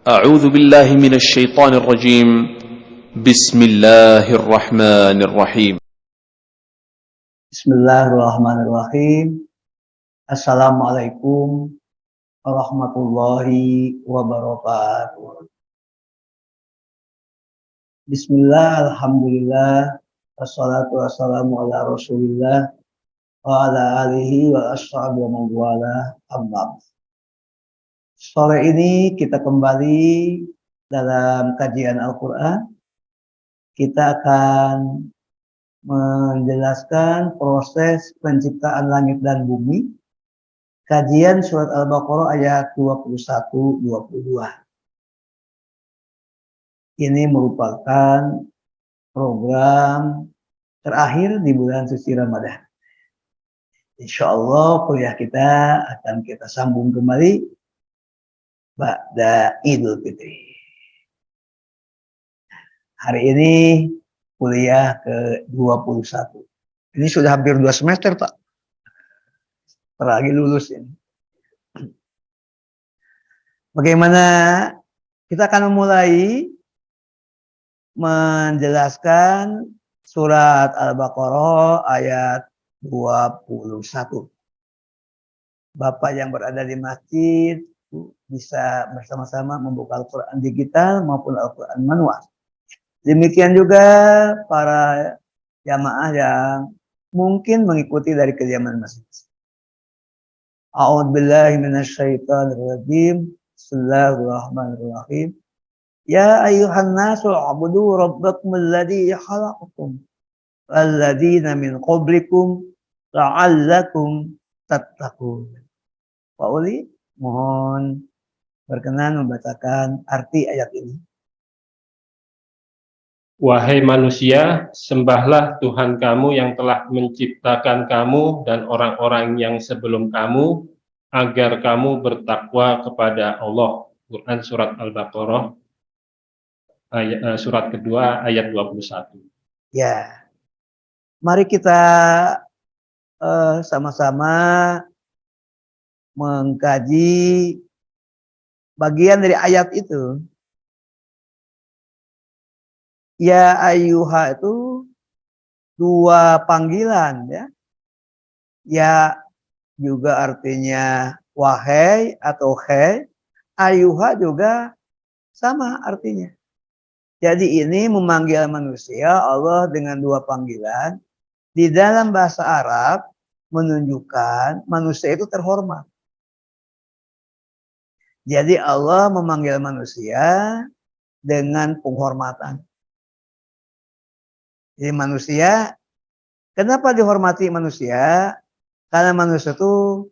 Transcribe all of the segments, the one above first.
أعوذ بالله من الشيطان الرجيم. بسم الله الرحمن الرحيم. Bismillahirrahmanirrahim. Assalamualaikum warahmatullahi wabarakatuh. Bismillah, alhamdulillah, wassalatu wassalamu ala rasulillah wa ala alihi wa ashabihi wa mawala amma. Sore ini kita kembali dalam kajian Al-Quran. Kita akan menjelaskan proses penciptaan langit dan bumi. Kajian surat Al-Baqarah ayat 21-22. Ini merupakan program terakhir di bulan suci Ramadan. Insya Allah kuliah kita akan kita sambung kembali ba'da Idul Fitri. Hari ini kuliah ke-21. Ini sudah hampir 2 semester, Pak. Lagi lulus ini. Bagaimana kita akan memulai menjelaskan surat Al-Baqarah ayat 21. Bapak yang berada di masjid bisa bersama-sama membuka Al-Quran digital maupun Al-Quran manual. Demikian juga para jamaah yang mungkin mengikuti dari kediaman masing-masing. A'udzubillahi minasyaitonirrajim. Bismillahirrahmanirrahim. Ya ayyuhan nasu u'budu rabbakumul ladzi khalaqakum wal ladzina min qablikum la'allakum tattaqun. Pak Uli, mohon berkenan membacakan arti ayat ini. Wahai manusia, sembahlah Tuhan kamu yang telah menciptakan kamu dan orang-orang yang sebelum kamu, agar kamu bertakwa kepada Allah. Quran Surat Al-Baqarah, surat kedua, ayat 21. Ya, mari kita sama-sama mengkaji bagian dari ayat itu. Ya ayyuha itu 2 panggilan ya. Ya juga artinya wahai atau hai. Ayyuha juga sama artinya. Jadi ini memanggil manusia Allah dengan 2 panggilan. Di dalam bahasa Arab menunjukkan manusia itu terhormat. Jadi Allah memanggil manusia dengan penghormatan. Jadi manusia, kenapa dihormati manusia? Karena manusia itu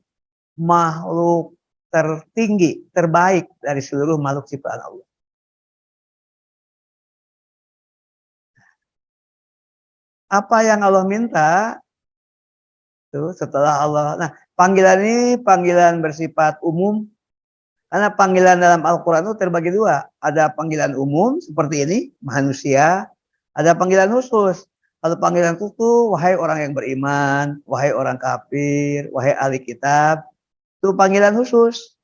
makhluk tertinggi, terbaik dari seluruh makhluk ciptaan Allah. Apa yang Allah minta? Tuh, setelah Allah. Nah, panggilan ini panggilan bersifat umum. Karena panggilan dalam Al-Quran itu terbagi 2. Ada panggilan umum seperti ini, manusia. Ada panggilan khusus. Kalau panggilan khusus, wahai orang yang beriman, wahai orang kafir, wahai ahli kitab. Itu panggilan khusus.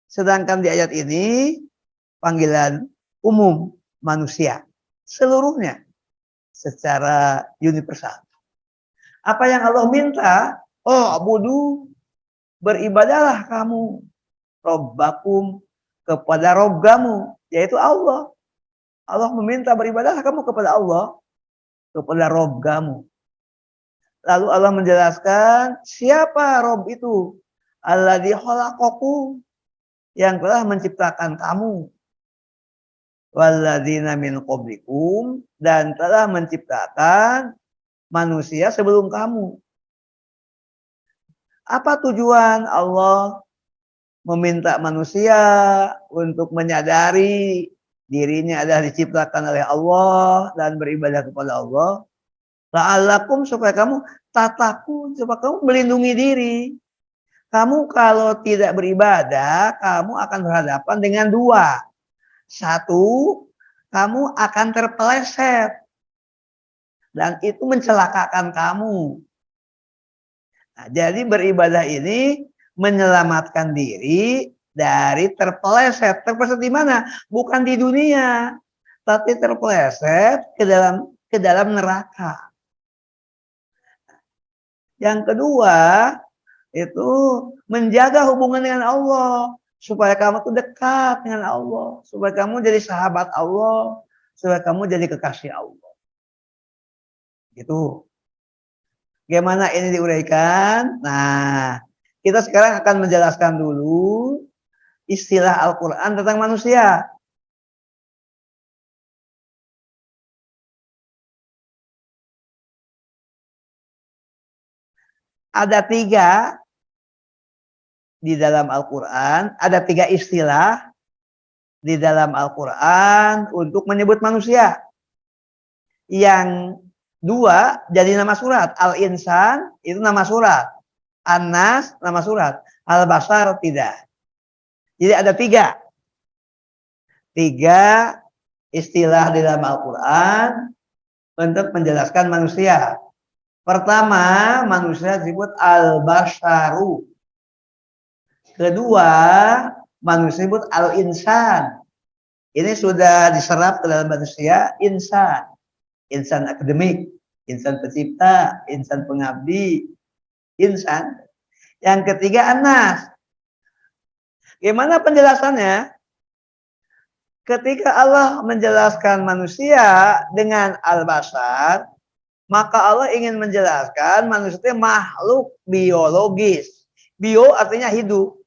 Sedangkan di ayat ini, panggilan umum manusia. Seluruhnya. Secara universal. Apa yang Allah minta? Oh, abudu, beribadahlah kamu. Robbakum, kepada Rob kamu, yaitu Allah. Allah meminta beribadah kamu kepada Allah, kepada Rob kamu. Lalu Allah menjelaskan siapa Rob itu? Alladzi khalaqakum, yang telah menciptakan kamu. Walladzina min qablikum, dan telah menciptakan manusia sebelum kamu. Apa tujuan Allah meminta manusia untuk menyadari dirinya adalah diciptakan oleh Allah dan beribadah kepada Allah? La'allakum, supaya kamu tatakun, supaya kamu melindungi diri. Kamu kalau tidak beribadah, kamu akan berhadapan dengan 2. 1, kamu akan terpeleset. Dan itu mencelakakan kamu. Nah, jadi beribadah ini menyelamatkan diri dari terpeleset. Terpeleset di mana? Bukan di dunia, tapi terpeleset ke dalam neraka. Yang kedua, itu menjaga hubungan dengan Allah supaya kamu tuh dekat dengan Allah, supaya kamu jadi sahabat Allah, supaya kamu jadi kekasih Allah. Gitu. Gimana ini diuraikan? Nah, kita sekarang akan menjelaskan dulu istilah Al-Quran tentang manusia. Ada 3 di dalam Al-Quran, ada 3 istilah di dalam Al-Quran untuk menyebut manusia. Yang 2 jadi nama surat. Al-Insan itu nama surat. An-Nas nama surat. Al-Bashar tidak. Jadi ada 3 istilah di dalam Al-Quran untuk menjelaskan manusia. Pertama, manusia disebut al-basharu. Kedua, manusia disebut al-insan. Ini sudah diserap ke dalam manusia insan. Insan akademik, insan pencipta, insan pengabdi, insan. Yang ketiga, anas. Gimana penjelasannya? Ketika Allah menjelaskan manusia dengan al-bashar, maka Allah ingin menjelaskan manusia itu makhluk biologis. Bio artinya hidup.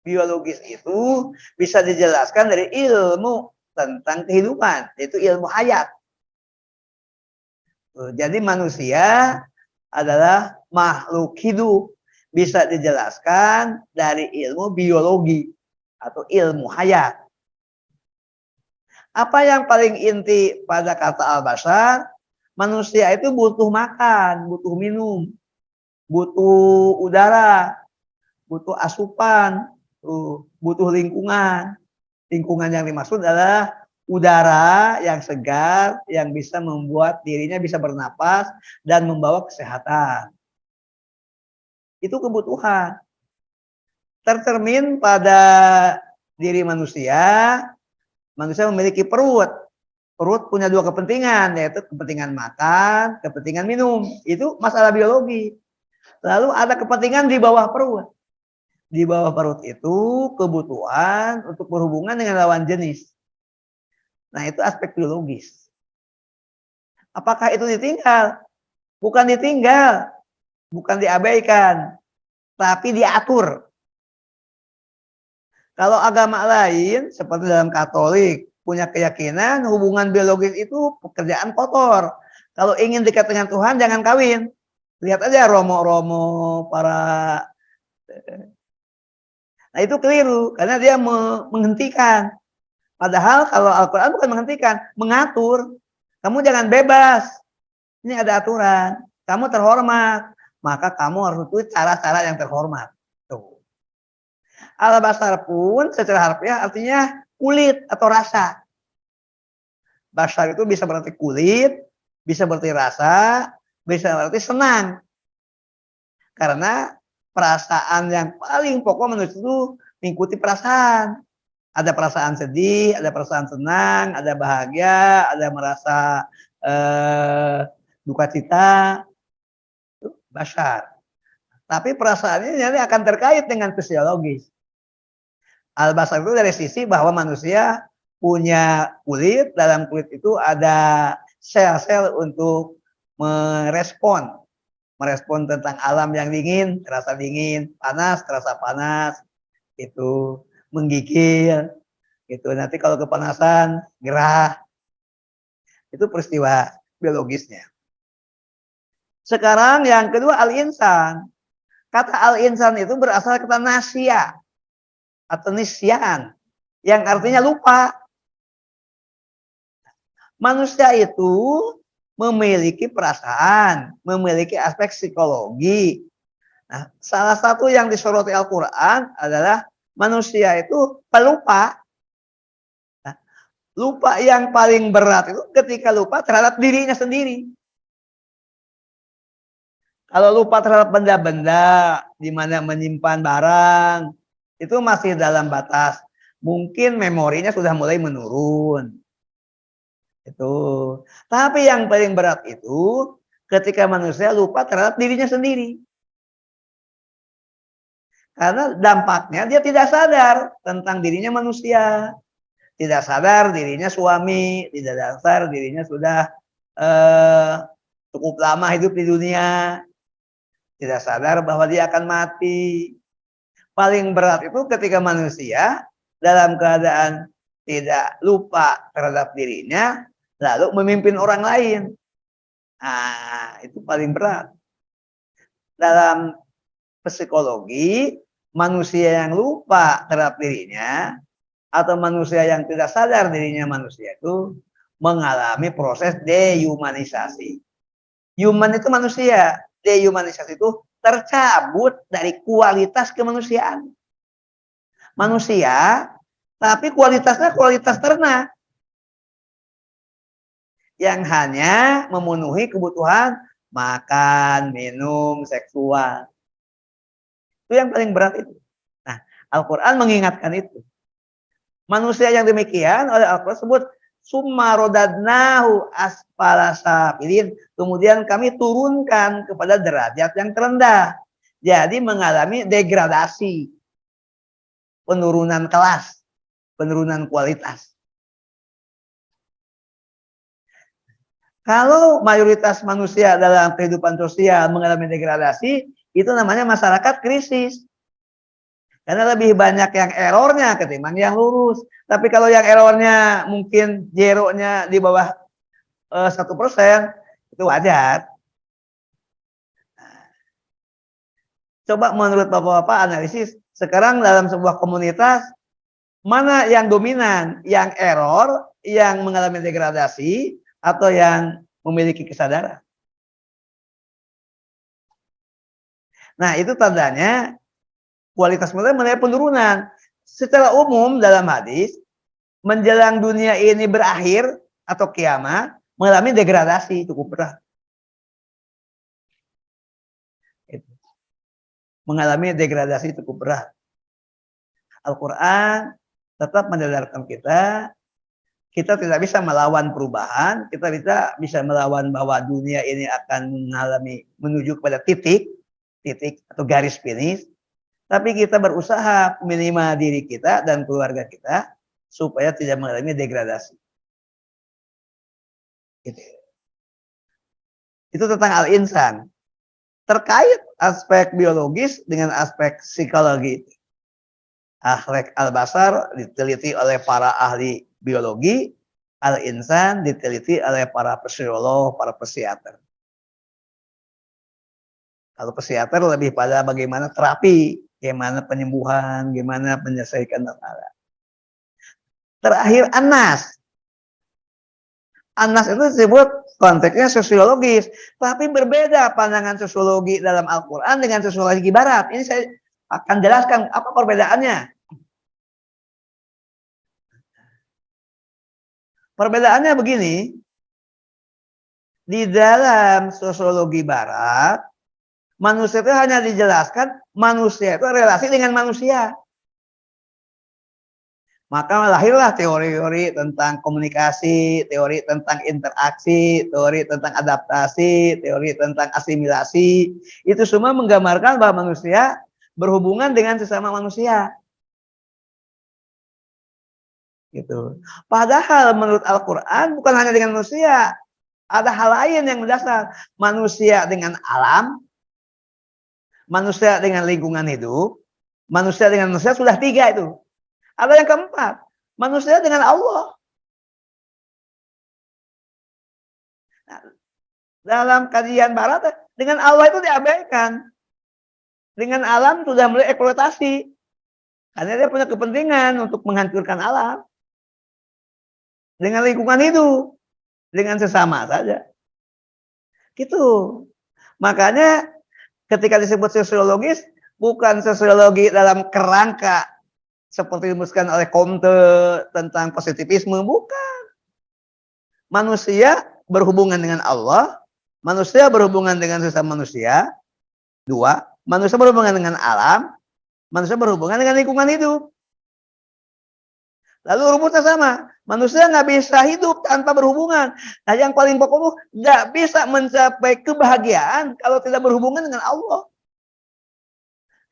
Biologis itu bisa dijelaskan dari ilmu tentang kehidupan, yaitu ilmu hayat. Jadi manusia adalah makhluk hidup, bisa dijelaskan dari ilmu biologi atau ilmu hayat. Apa yang paling inti pada kata al-bashar? Manusia itu butuh makan, butuh minum, butuh udara, butuh asupan, butuh lingkungan. Lingkungan yang dimaksud adalah udara yang segar, yang bisa membuat dirinya bisa bernapas dan membawa kesehatan. Itu kebutuhan. Tercermin pada diri manusia. Manusia memiliki perut. Perut punya 2 kepentingan, yaitu kepentingan makan, kepentingan minum. Itu masalah biologi. Lalu ada kepentingan di bawah perut. Di bawah perut itu kebutuhan untuk berhubungan dengan lawan jenis. Nah, itu aspek biologis. Apakah itu ditinggal? Bukan ditinggal, bukan diabaikan, tapi diatur. Kalau agama lain, seperti dalam Katolik, punya keyakinan hubungan biologis itu pekerjaan kotor. Kalau ingin dekat dengan Tuhan, jangan kawin. Lihat aja romo-romo para... Nah, itu keliru, karena dia menghentikan. Padahal kalau Al-Quran bukan menghentikan, mengatur. Kamu jangan bebas. Ini ada aturan. Kamu terhormat. Maka kamu harus ikuti cara-cara yang terhormat. Tuh. Al-bashar pun secara harfiah artinya kulit atau rasa. Bashar itu bisa berarti kulit, bisa berarti rasa, bisa berarti senang. Karena perasaan yang paling pokok manusia itu mengikuti perasaan. Ada perasaan sedih, ada perasaan senang, ada bahagia, ada merasa duka cita. Itu bashar. Tapi perasaan ini akan terkait dengan fisiologis. Al-bashar itu dari sisi bahwa manusia punya kulit, dalam kulit itu ada sel-sel untuk merespon tentang alam yang dingin, terasa dingin, panas, terasa panas, itu menggigil, gitu. Nanti kalau kepanasan, gerah, itu peristiwa biologisnya. Sekarang yang kedua al-insan. Kata al-insan itu berasal kata nasya atau nisyan, yang artinya lupa. Manusia itu memiliki perasaan, memiliki aspek psikologi. Nah, salah satu yang disoroti Al-Quran adalah manusia itu pelupa. Nah, lupa yang paling berat itu ketika lupa terhadap dirinya sendiri. Kalau lupa terhadap benda-benda, di mana menyimpan barang, itu masih dalam batas. Mungkin memorinya sudah mulai menurun. Itu. Tapi yang paling berat itu ketika manusia lupa terhadap dirinya sendiri. Karena dampaknya dia tidak sadar tentang dirinya manusia. Tidak sadar dirinya suami, tidak sadar dirinya sudah cukup lama hidup di dunia. Tidak sadar bahwa dia akan mati. Paling berat itu ketika manusia dalam keadaan tidak lupa terhadap dirinya, lalu memimpin orang lain. Nah, itu paling berat. Dalam psikologi, manusia yang lupa terhadap dirinya, atau manusia yang tidak sadar dirinya manusia itu mengalami proses dehumanisasi. Human itu manusia, dehumanisasi itu tercabut dari kualitas kemanusiaan. Manusia, tapi kualitasnya kualitas ternak. Yang hanya memenuhi kebutuhan makan, minum, seksual. Itu yang paling berat itu. Nah, Al-Quran mengingatkan itu. Manusia yang demikian oleh Al-Quran sebut summa rodadnahu asfala safilin. Kemudian kami turunkan kepada derajat yang terendah. Jadi mengalami degradasi. Penurunan kelas. Penurunan kualitas. Kalau mayoritas manusia dalam kehidupan sosial mengalami degradasi, itu namanya masyarakat krisis. Karena lebih banyak yang errornya ketimbang yang lurus. Tapi kalau yang errornya mungkin zeronya di bawah 1%, itu wajar. Coba menurut Bapak-Bapak analisis, sekarang dalam sebuah komunitas, mana yang dominan? Yang error, yang mengalami degradasi, atau yang memiliki kesadaran? Nah, itu tandanya kualitas mereka mengalami penurunan. Secara umum dalam hadis, menjelang dunia ini berakhir atau kiamat, mengalami degradasi cukup berat. Mengalami degradasi cukup berat. Al-Quran tetap menyadarkan kita tidak bisa melawan perubahan, kita bisa melawan bahwa dunia ini akan mengalami menuju kepada titik atau garis finish. Tapi kita berusaha minimal diri kita dan keluarga kita supaya tidak mengalami degradasi. Itu tentang al-insan. Terkait aspek biologis dengan aspek psikologi. Akhlak al-basar diteliti oleh para ahli biologi, al-insan diteliti oleh para psikolog, para psikiater. Kalau psikiater lebih pada bagaimana terapi, bagaimana penyembuhan, bagaimana menyelesaikan masalah. Terakhir Anas. Anas itu disebut konteksnya sosiologis, tapi berbeda pandangan sosiologi dalam Al-Quran dengan sosiologi Barat. Ini saya akan jelaskan apa perbedaannya. Perbedaannya begini, di dalam sosiologi Barat, manusia itu hanya dijelaskan manusia itu relasi dengan manusia. Maka lahirlah teori-teori tentang komunikasi, teori tentang interaksi, teori tentang adaptasi, teori tentang asimilasi. Itu semua menggambarkan bahwa manusia berhubungan dengan sesama manusia. Gitu. Padahal menurut Al-Quran bukan hanya dengan manusia. Ada hal lain yang mendasar. Manusia dengan alam, manusia dengan lingkungan hidup, manusia dengan manusia sudah 3 itu. Ada yang keempat, manusia dengan Allah. Nah, dalam kajian Barat, dengan Allah itu diabaikan. Dengan alam sudah mulai eksploitasi. Karena dia punya kepentingan untuk menghancurkan alam. Dengan lingkungan hidup. Dengan sesama saja. Gitu. Makanya ketika disebut sosiologis, bukan sosiologi dalam kerangka seperti dimuskan oleh Comte tentang positivisme, bukan. Manusia berhubungan dengan Allah, manusia berhubungan dengan sesama manusia, 2, manusia berhubungan dengan alam, Manusia berhubungan dengan lingkungan hidup. Lalu rumusnya sama. Manusia nggak bisa hidup tanpa berhubungan. Nah, yang paling pokok nggak bisa mencapai kebahagiaan kalau tidak berhubungan dengan Allah.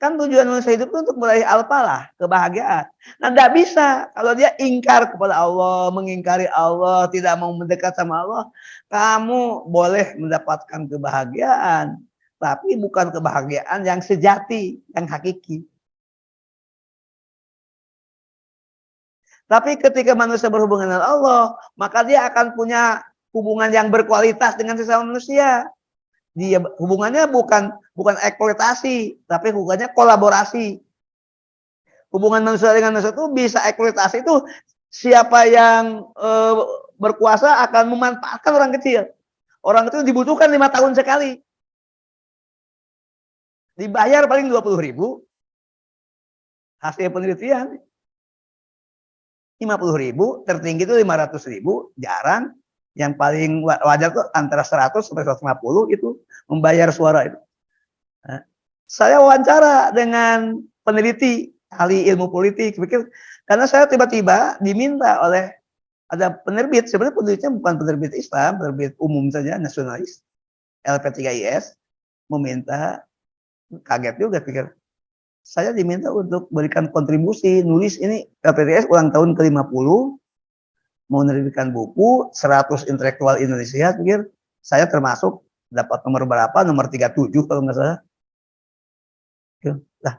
Kan tujuan manusia hidup itu untuk meraih al-falah, kebahagiaan. Nah, nggak bisa kalau dia ingkar kepada Allah, mengingkari Allah, tidak mau mendekat sama Allah. Kamu boleh mendapatkan kebahagiaan, tapi bukan kebahagiaan yang sejati, yang hakiki. Tapi ketika manusia berhubungan dengan Allah, maka dia akan punya hubungan yang berkualitas dengan sesama manusia. Dia hubungannya bukan eksploitasi, tapi hubungannya kolaborasi. Hubungan manusia dengan manusia itu bisa eksploitasi itu siapa yang berkuasa akan memanfaatkan orang kecil. Orang kecil dibutuhkan 5 tahun sekali. Dibayar paling 20.000. Hasil penelitian 50.000, tertinggi itu 500.000, jarang. Yang paling wajar tuh antara 100 sampai 150 itu membayar suara itu. Nah, saya wawancara dengan peneliti ahli ilmu politik, karena saya tiba-tiba diminta oleh ada penerbit, sebenarnya penerbitnya bukan penerbit Islam, penerbit umum saja, nasionalis, LP3IS, meminta, kaget juga pikir. Saya diminta untuk berikan kontribusi, nulis ini LP3IS ulang tahun ke-50, mau menerbitkan buku 100 intelektual Indonesia, pikir saya termasuk dapat nomor berapa, nomor 37 kalau nggak salah. Nah,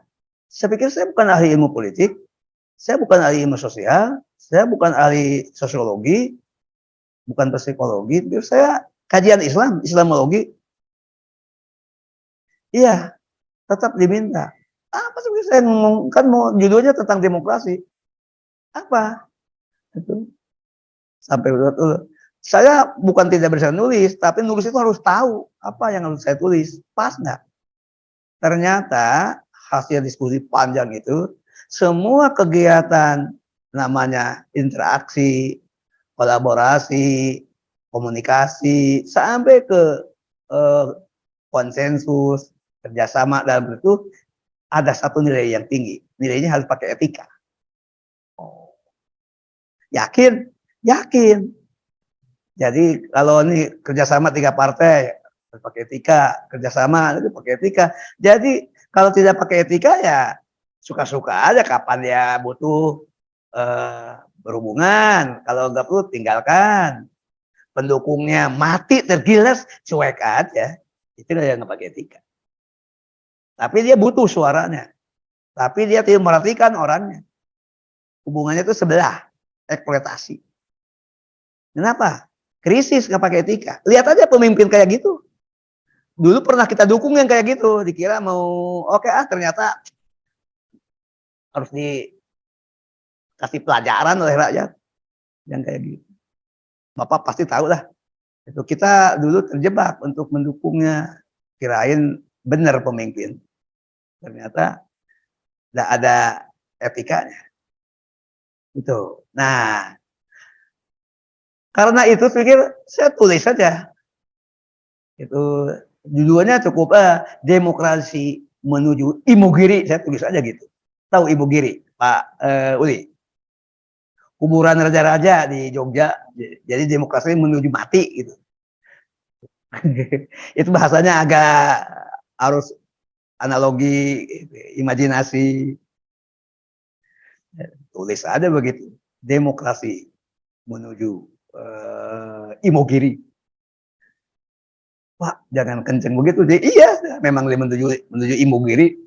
saya pikir saya bukan ahli ilmu politik, saya bukan ahli ilmu sosial, saya bukan ahli sosiologi, bukan psikologi, pikir saya kajian Islam, Islamologi. Iya, tetap diminta. Apa sih saya ngomong, kan mau judulnya tentang demokrasi. Apa? Itu. Sampai betul. Saya bukan tidak bisa nulis, tapi nulis itu harus tahu apa yang harus saya tulis. Pas nggak? Ternyata hasil diskusi panjang itu, semua kegiatan namanya interaksi, kolaborasi, komunikasi, sampai ke konsensus, kerjasama dalam itu ada satu nilai yang tinggi. Nilainya harus pakai etika. Yakin? Yakin. Jadi kalau ini kerjasama 3 partai, pakai etika, kerjasama itu pakai etika. Jadi kalau tidak pakai etika ya suka-suka aja kapan dia butuh berhubungan. Kalau nggak perlu tinggalkan. Pendukungnya mati tergilas, cuek aja. Itu yang nggak pakai etika. Tapi dia butuh suaranya. Tapi dia tidak merhatikan orangnya. Hubungannya itu sebelah, eksploitasi. Kenapa? Krisis nggak pakai etika. Lihat aja pemimpin kayak gitu. Dulu pernah kita dukung yang kayak gitu. Dikira mau oke, ternyata harus dikasih pelajaran oleh rakyat. Yang kayak gitu. Bapak pasti tahu lah. Itu kita dulu terjebak untuk mendukungnya. Kirain benar pemimpin. Ternyata tidak ada etikanya. Itu. Nah, karena itu pikir saya tulis saja. Itu judulnya cukup demokrasi menuju Imogiri, saya tulis aja gitu. Tahu Imogiri, Pak Uli? Kuburan raja-raja di Jogja. Jadi demokrasi menuju mati gitu. Itu bahasanya agak harus analogi, imajinasi. Tulis aja begitu. Demokrasi menuju Imogiri. Pak, jangan kenceng begitu. Jadi, iya, memang menuju Imogiri.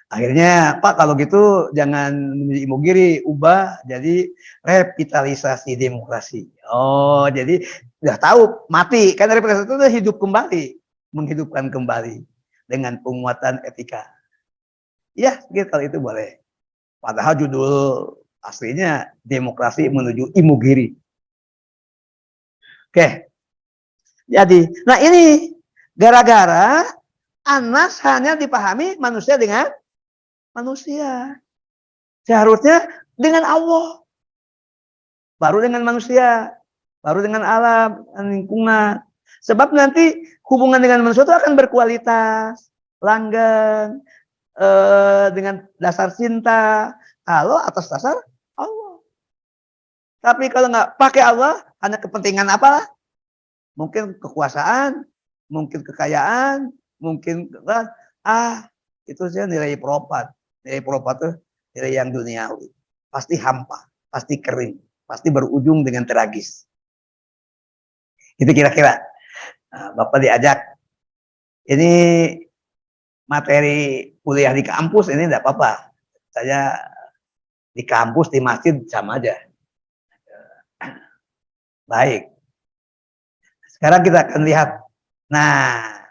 Akhirnya, Pak, kalau gitu jangan menuju Imogiri, ubah jadi revitalisasi demokrasi. Oh, jadi udah tahu mati. Kan revitalisasi itu udah hidup kembali, menghidupkan kembali dengan penguatan etika. Ya, kalau itu boleh. Padahal judul aslinya demokrasi menuju Imogiri. Oke. Jadi, nah ini gara-gara Anas hanya dipahami manusia dengan manusia. Seharusnya dengan Allah. Baru dengan manusia. Baru dengan alam, lingkungan. Sebab nanti hubungan dengan manusia itu akan berkualitas, langgeng, dengan dasar cinta, kalau atas dasar Allah. Tapi kalau nggak pakai Allah, hanya kepentingan apalah? Mungkin kekuasaan, mungkin kekayaan, mungkin itu saja nilai propat. Nilai propat itu nilai yang duniawi. Pasti hampa, pasti kering, pasti berujung dengan tragis. Itu kira-kira. Nah, Bapak diajak, ini materi kuliah di kampus ini tidak apa-apa. Saya di kampus, di masjid sama aja. Baik. Sekarang kita akan lihat. Nah,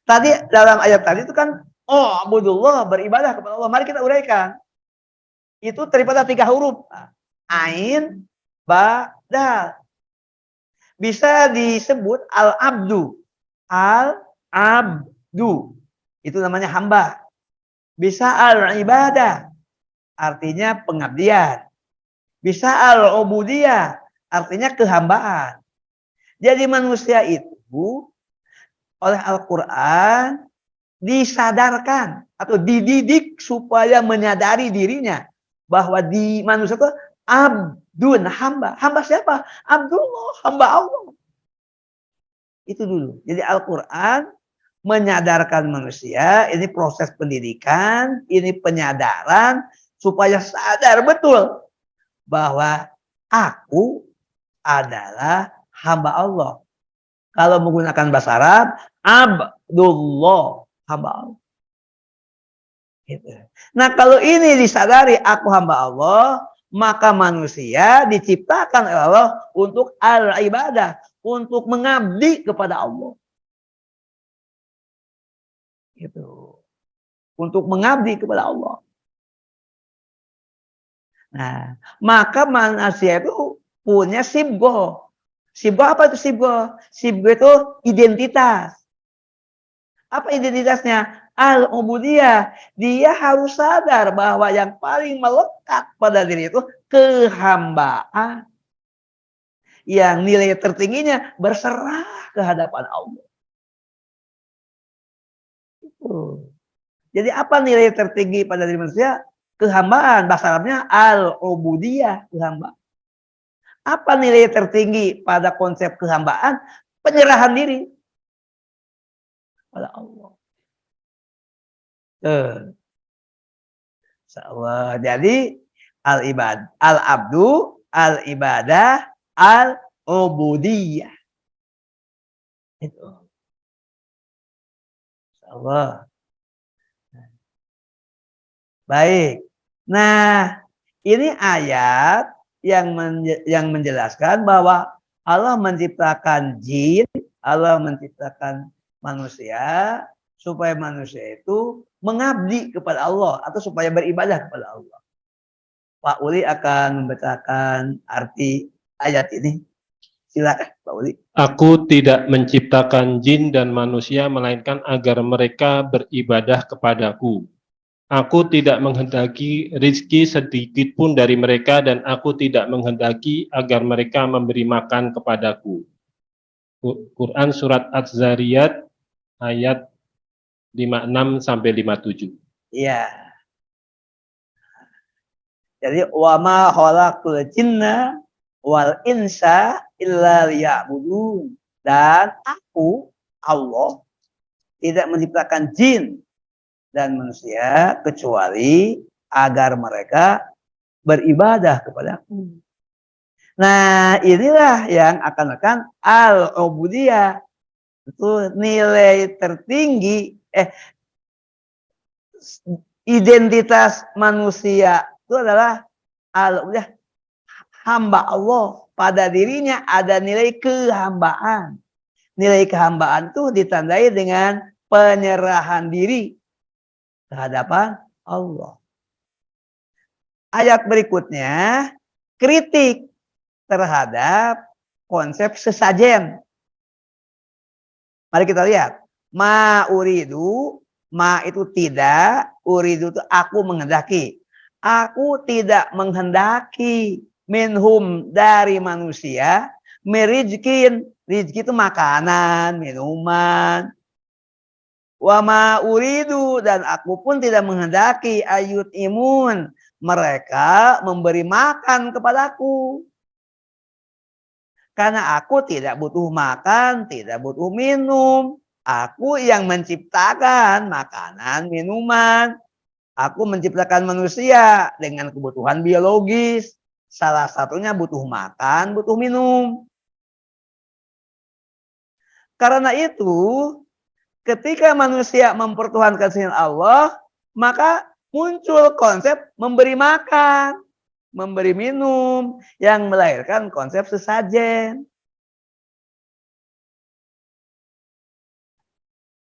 tadi dalam ayat tadi itu kan, abudullah, beribadah kepada Allah. Mari kita uraikan. Itu daripada 3 huruf. Ain, ba, dal. Bisa disebut al-abdu. Al-abdu. Itu namanya hamba. Bisa al-ibadah. Artinya pengabdian. Bisa al-ubudiyah. Artinya kehambaan. Jadi manusia itu oleh Al-Quran disadarkan atau dididik supaya menyadari dirinya bahwa di manusia itu abdun, hamba. Hamba siapa? Abdullah, hamba Allah. Itu dulu. Jadi Al-Quran menyadarkan manusia, ini proses pendidikan, ini penyadaran supaya sadar betul bahwa aku adalah hamba Allah. Kalau menggunakan bahasa Arab, Abdullah, hamba Allah. Gitu. Nah, kalau ini disadari aku hamba Allah, maka manusia diciptakan oleh Allah untuk al-ibadah, untuk mengabdi kepada Allah. Gitu. Untuk mengabdi kepada Allah. Nah, maka manusia itu punya sibgo. Sibgo apa itu sibgo? Sibgo itu identitas. Apa identitasnya? Al-ubudiyah. Dia harus sadar bahwa yang paling melekat pada diri itu kehambaan. Yang nilai tertingginya berserah ke hadapan Allah. Jadi apa nilai tertinggi pada diri manusia? Kehambaan. Bahasa Arabnya al-ubudiyah, kehambaan. Apa nilai tertinggi pada konsep kehambaan? Penyerahan diri pada Allah. Insyaallah. Jadi al-abdu, al-ibadah, al-ubudiyah. Itu. Insyaallah. Baik. Nah, ini ayat yang menjelaskan bahwa Allah menciptakan jin, Allah menciptakan manusia supaya manusia itu mengabdi kepada Allah atau supaya beribadah kepada Allah. Pak Uli akan membacakan arti ayat ini. Silakan Pak Uli. Aku tidak menciptakan jin dan manusia melainkan agar mereka beribadah kepadaku. Aku tidak menghendaki rizki sedikit pun dari mereka dan aku tidak menghendaki agar mereka memberi makan kepadaku. Quran Surat Az-Zariyat ayat 56-57. Iya. Jadi wa ma khalaqtul jinna wal insa illa liya'budun. Dan aku, Allah, tidak menciptakan jin dan manusia kecuali agar mereka beribadah kepadaku. Nah, inilah yang akan al-ubudiyah. Itu nilai tertinggi identitas manusia itu adalah al-ubudiyah, hamba Allah. Pada dirinya ada nilai kehambaan. Nilai kehambaan itu ditandai dengan penyerahan diri kehadapan Allah. Ayat berikutnya kritik terhadap konsep sesajen. Mari kita lihat. Ma uridu, ma itu tidak, uridu itu aku menghendaki. Aku tidak menghendaki minhum dari manusia, merizkin, rizki itu makanan, minuman, Wa ma uridu, dan aku pun tidak menghendaki ayut imun, mereka memberi makan kepadaku. Karena aku tidak butuh makan, tidak butuh minum. Aku yang menciptakan makanan, minuman. Aku menciptakan manusia dengan kebutuhan biologis. Salah satunya butuh makan, butuh minum. Karena itu, ketika manusia mempertuhankan selain Allah, maka muncul konsep memberi makan, memberi minum, yang melahirkan konsep sesajen.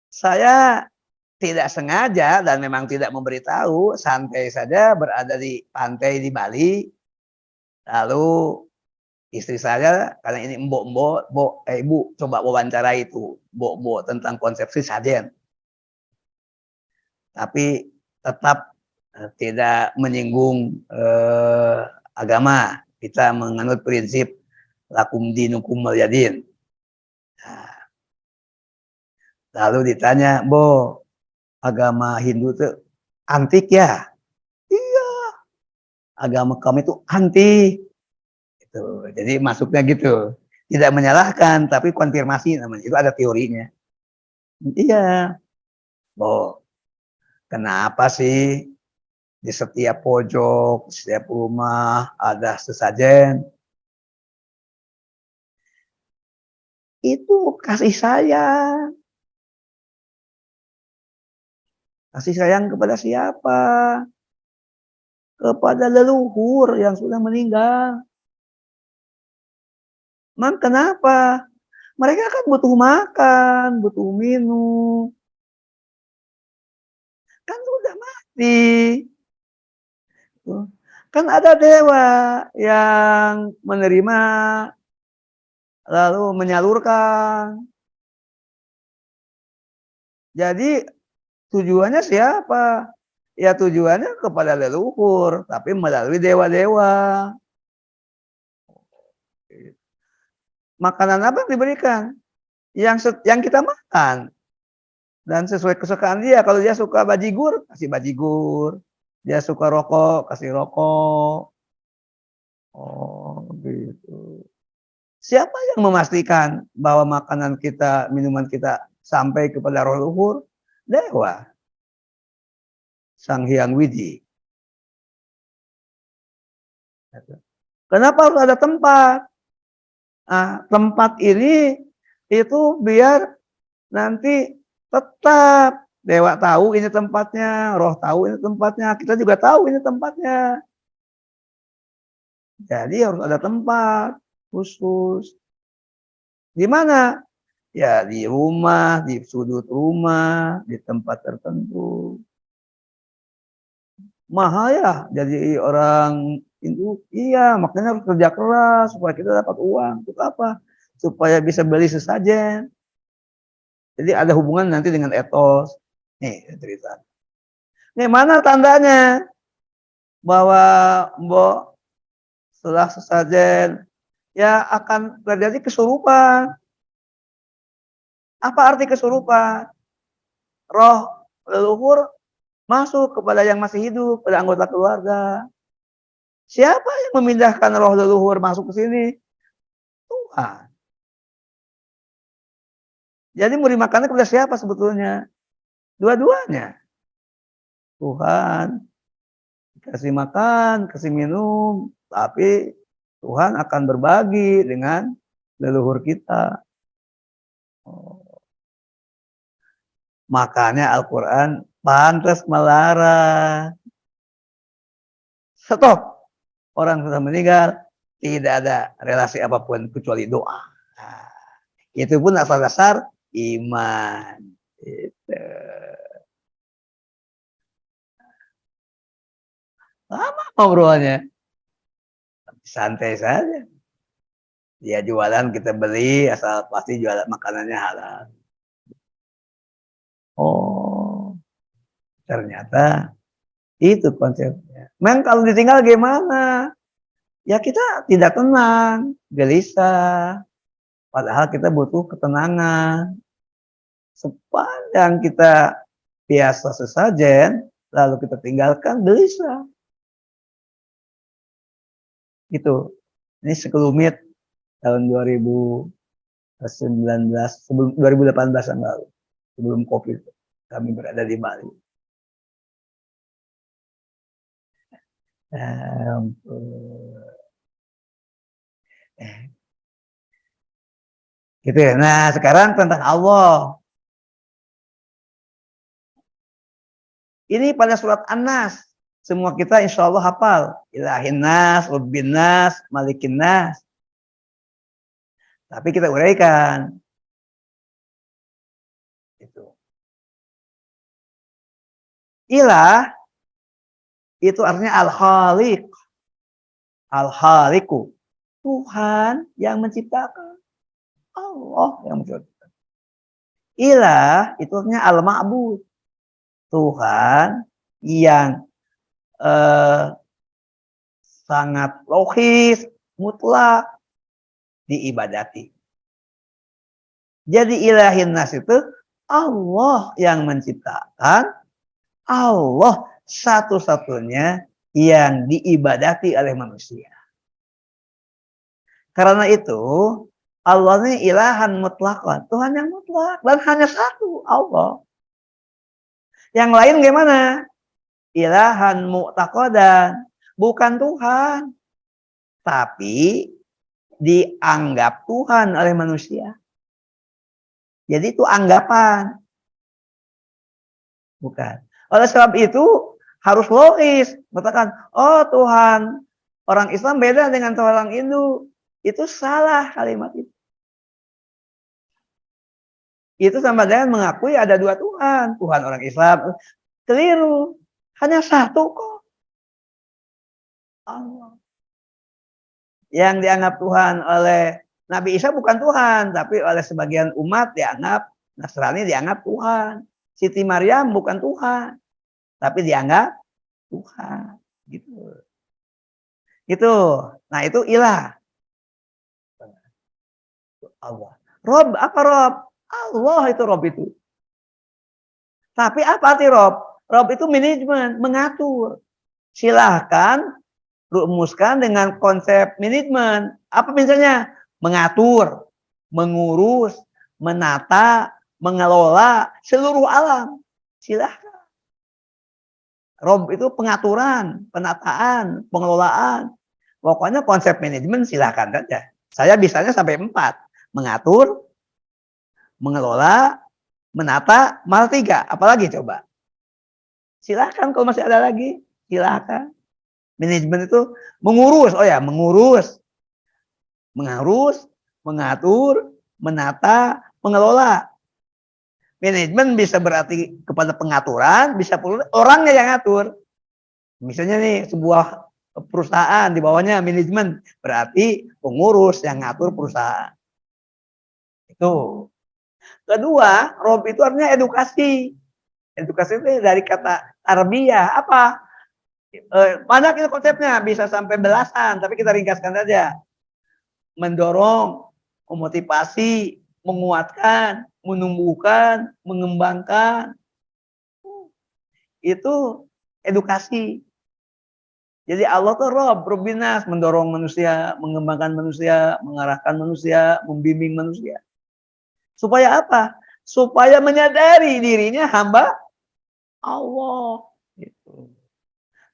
Saya tidak sengaja dan memang tidak memberitahu, santai saja berada di pantai di Bali. Lalu istri saya, karena ini mbok-mbok, ibu coba wawancara itu, mbok-mbok tentang konsepsi sajen. Tapi tetap tidak menyinggung agama. Kita menganut prinsip lakum dinukum waliyadin. Nah, lalu ditanya, Bo, agama Hindu itu antik ya? Iya, agama kami itu antik. Gitu. Jadi masuknya gitu. Tidak menyalahkan, tapi konfirmasi namanya. Itu ada teorinya. Iya. Bo, kenapa sih di setiap pojok, setiap rumah ada sesajen? Itu kasih sayang. Kasih sayang kepada siapa? Kepada leluhur yang sudah meninggal. Memang kenapa? Mereka kan butuh makan, butuh minum. Kan sudah mati. Kan ada dewa yang menerima lalu menyalurkan. Jadi tujuannya siapa? Ya tujuannya kepada leluhur, tapi melalui dewa-dewa. Makanan apa yang diberikan? Yang kita makan. Dan sesuai kesukaan dia. Kalau dia suka bajigur, kasih bajigur. Dia suka rokok, kasih rokok. Oh, gitu. Siapa yang memastikan bahwa makanan kita, minuman kita sampai kepada roh luhur? Dewa. Sang Hyang Widi. Kenapa harus ada tempat? Nah, tempat ini itu biar nanti tetap dewa tahu ini tempatnya, roh tahu ini tempatnya, kita juga tahu ini tempatnya. Jadi harus ada tempat khusus. Di mana? Ya di rumah, di sudut rumah, di tempat tertentu. Mahal ya jadi orang Hindu, iya makanya harus kerja keras supaya kita dapat uang. Untuk apa? Supaya bisa beli sesajen. Jadi ada hubungan nanti dengan etos. Nih cerita. Nih mana tandanya bahwa Mbok setelah sesajen ya akan terjadi kesurupan. Apa arti kesurupan? Roh leluhur masuk kepada yang masih hidup, pada anggota keluarga. Siapa yang memindahkan roh leluhur masuk ke sini? Tuhan. Jadi mau dimakannya kepada siapa sebetulnya? Dua-duanya. Tuhan kasih makan, kasih minum, tapi Tuhan akan berbagi dengan leluhur kita. Makanya Al-Quran pantas melarang. Stop. Orang sudah meninggal, tidak ada relasi apapun kecuali doa. Nah, itu pun asal dasar iman. Gitu. Lama ngobrolnya. Santai saja. Dia jualan, kita beli, asal pasti jualan makanannya halal. Oh, ternyata itu konsepnya. Memang kalau ditinggal gimana? Ya kita tidak tenang, gelisah. Padahal kita butuh ketenangan. Sepanjang kita biasa sesajen, lalu kita tinggalkan, gelisah. Gitu. Ini sekelumit tahun 2019, sebelum 2018 yang lalu, sebelum COVID, kami berada di Bali. Gitu ya. Nah, sekarang tentang Allah. Ini pada surat An-Nas. Semua kita insya Allah hafal. Ilahin nas, Rabbin nas, Malikin nas. Tapi kita uraikan. Itu. Ilah itu artinya al-khaliq. Al-khaliqu. Tuhan yang menciptakan. Allah yang menciptakan. Ilah itu artinya al-ma'bud. Tuhan yang sangat logis, mutlak diibadati. Jadi ilahin nas itu Allah yang menciptakan, Allah satu-satunya yang diibadati oleh manusia. Karena itu Allah ini ilahan mutlak, Tuhan yang mutlak, dan hanya satu, Allah. Yang lain gimana? Ilahan mu'taqadan, bukan Tuhan, tapi dianggap Tuhan oleh manusia. Jadi itu anggapan, bukan. Oleh sebab itu harus logis, mengatakan, oh Tuhan orang Islam beda dengan Tuhan orang Hindu. Itu salah kalimat itu. Itu sama dengan mengakui ada dua Tuhan. Tuhan orang Islam. Keliru. Hanya satu kok. Allah. Yang dianggap Tuhan oleh Nabi Isa bukan Tuhan. Tapi oleh sebagian umat dianggap, Nasrani dianggap Tuhan. Siti Maryam bukan Tuhan. Tapi dianggap Tuhan. Gitu. Itu. Nah itu ilah. Allah. Rob, apa Rob? Allah itu Rob itu. Tapi apa arti Rob? Rob itu manajemen, mengatur. Silahkan rumuskan dengan konsep manajemen. Apa misalnya? Mengatur, mengurus, menata, mengelola seluruh alam. Silahkan. Rob itu pengaturan, penataan, pengelolaan. Pokoknya konsep manajemen silahkan saja. Saya bisanya sampai 4. Mengatur, mengelola, menata, malah 3. Apalagi coba? Silahkan kalau masih ada lagi. Silahkan. Manajemen itu mengurus. Oh ya, mengurus. Mengatur, menata, mengelola. Manajemen bisa berarti kepada pengaturan, bisa orangnya yang ngatur. Misalnya nih sebuah perusahaan di bawahnya manajemen, berarti pengurus yang ngatur perusahaan. Itu. Kedua, Rob itu artinya edukasi. Edukasi itu dari kata tarbiyah. Apa? Banyak itu konsepnya, bisa sampai belasan, tapi kita ringkaskan saja. Mendorong, memotivasi, menguatkan, menumbuhkan, mengembangkan. Itu edukasi. Jadi Allah tuh Rob, Robbinas, mendorong manusia, mengembangkan manusia, mengarahkan manusia, membimbing manusia. Supaya apa? Supaya menyadari dirinya hamba Allah. Gitu.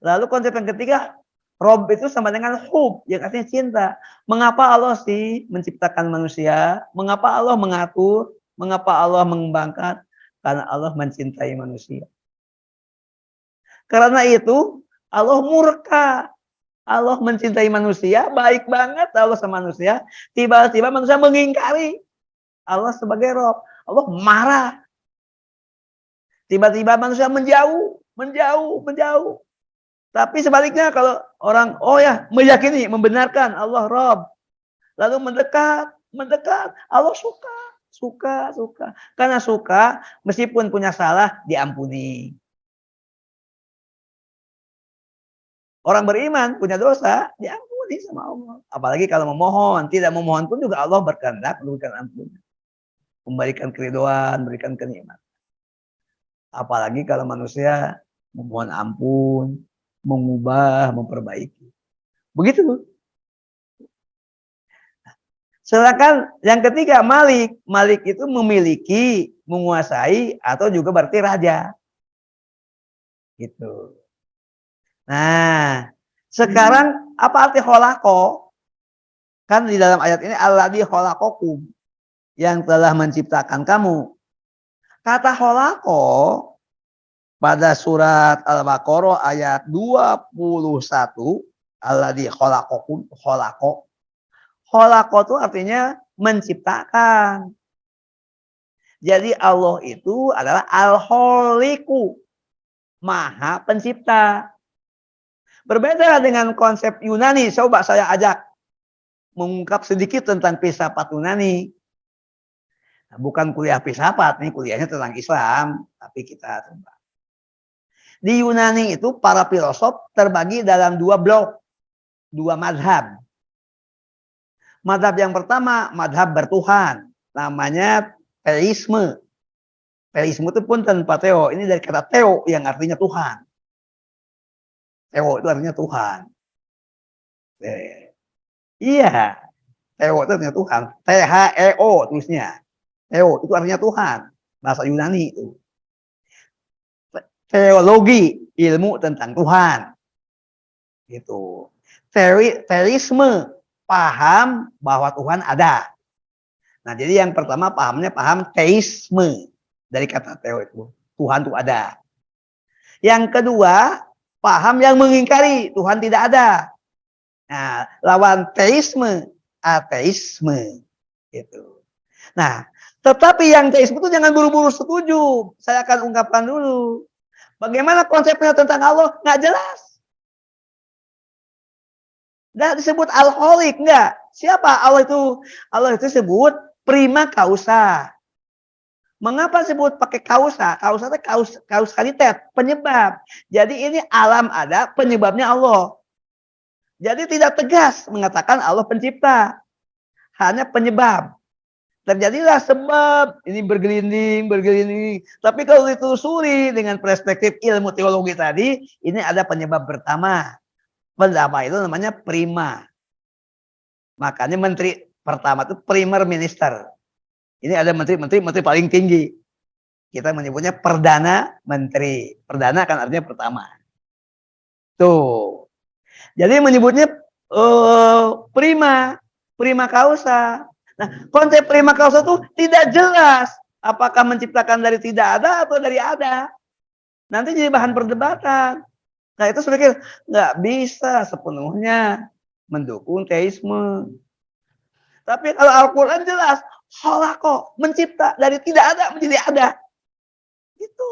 Lalu konsep yang ketiga, Rob itu sama dengan hub, yang artinya cinta. Mengapa Allah sih menciptakan manusia? Mengapa Allah mengatur? Mengapa Allah mengembangkan? Karena Allah mencintai manusia. Karena itu Allah murka. Allah mencintai manusia, baik banget Allah sama manusia. Tiba-tiba manusia mengingkari Allah sebagai Rob. Allah marah. Tiba-tiba manusia menjauh. Tapi sebaliknya kalau orang, oh ya, meyakini, membenarkan Allah Rob. Lalu mendekat. Allah suka. Karena suka, meskipun punya salah, diampuni. Orang beriman punya dosa, diampuni sama Allah. Apalagi kalau memohon. Tidak memohon pun juga Allah berkehendak memberikan ampunan. memberikan keridhaan, memberikan kenikmatan. Apalagi kalau manusia memohon ampun, mengubah, memperbaiki. Begitu. Sedangkan yang ketiga Malik. Malik itu memiliki, menguasai, atau juga berarti raja. Gitu. Nah, sekarang apa arti kholaqo? Kan di dalam ayat ini alladzi khalaqakum, yang telah menciptakan kamu. Kata kholaqo pada surat Al-Baqarah ayat 21, alladzi khalaqakum, kholaqo. Kholaqo itu artinya menciptakan. Jadi Allah itu adalah Al-Khaliqu, Maha Pencipta. Berbeda dengan konsep Yunani. Coba saya ajak mengungkap sedikit tentang filsafat Yunani. Bukan kuliah filsafat, nih kuliahnya tentang Islam, tapi kita coba. Di Yunani itu para filosof terbagi dalam dua blok, dua madhab. Madhab yang pertama, madhab bertuhan, namanya teisme. Teisme itu pun tanpa teo, ini dari kata teo yang artinya Tuhan. Teo itu artinya Tuhan. Iya, teo itu artinya Tuhan. T-H-E-O tulisnya. Teo itu artinya Tuhan, bahasa Yunani itu. Teologi, ilmu tentang Tuhan. Gitu. Teisme, paham bahwa Tuhan ada. Nah, jadi yang pertama pahamnya paham teisme. Dari kata teo itu, Tuhan itu ada. Yang kedua, paham yang mengingkari Tuhan tidak ada. Nah, lawan teisme, ateisme. Gitu. Nah, tetapi yang teisme itu jangan buru-buru setuju. Saya akan ungkapkan dulu. Bagaimana konsepnya tentang Allah? Nggak jelas. Nggak disebut al-khaliq, nggak. Siapa Allah itu? Allah itu disebut prima causa. Mengapa disebut pakai causa? Causa itu kausalitas, penyebab. Jadi ini alam ada, penyebabnya Allah. Jadi tidak tegas mengatakan Allah pencipta. Hanya penyebab. Terjadilah sebab, ini bergelinding. Tapi kalau ditelusuri dengan perspektif ilmu teologi tadi, ini ada penyebab pertama. Pertama itu namanya prima. Makanya menteri pertama itu primer minister. Ini ada menteri paling tinggi. Kita menyebutnya perdana menteri. Perdana kan artinya pertama. Tuh. Jadi menyebutnya prima causa. Nah, konsep prima causa itu tidak jelas. Apakah menciptakan dari tidak ada atau dari ada. Nanti jadi bahan perdebatan. Nah, itu sebenarnya nggak bisa sepenuhnya mendukung teisme. Tapi kalau Al-Quran jelas, khalaqo, mencipta dari tidak ada menjadi ada. Itu.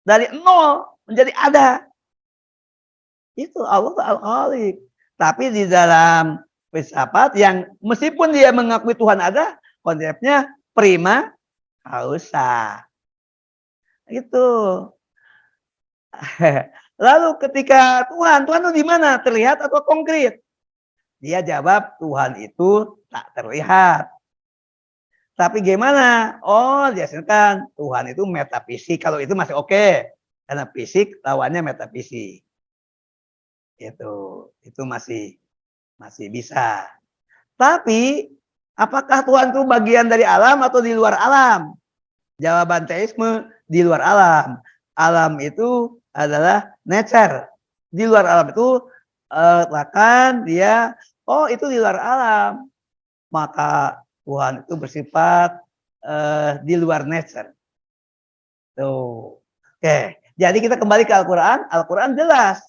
Dari nol menjadi ada. Itu Allah Al-Khaliq. Tapi di dalam filsafat yang meskipun dia mengakui Tuhan ada, konsepnya prima causa. Itu. Lalu ketika Tuhan itu di mana? Terlihat atau konkret? Dia jawab Tuhan itu tak terlihat. Tapi gimana? Oh, biasanya Tuhan itu metafisik. Kalau itu masih oke. Karena fisik lawannya metafisik. Itu masih bisa. Tapi apakah Tuhan itu bagian dari alam atau di luar alam? Jawaban teisme di luar alam. Alam itu adalah nature. Di luar alam itu bahkan dia itu di luar alam. Maka Tuhan itu bersifat di luar nature. Tuh. Oke, jadi kita kembali ke Al-Qur'an. Al-Qur'an jelas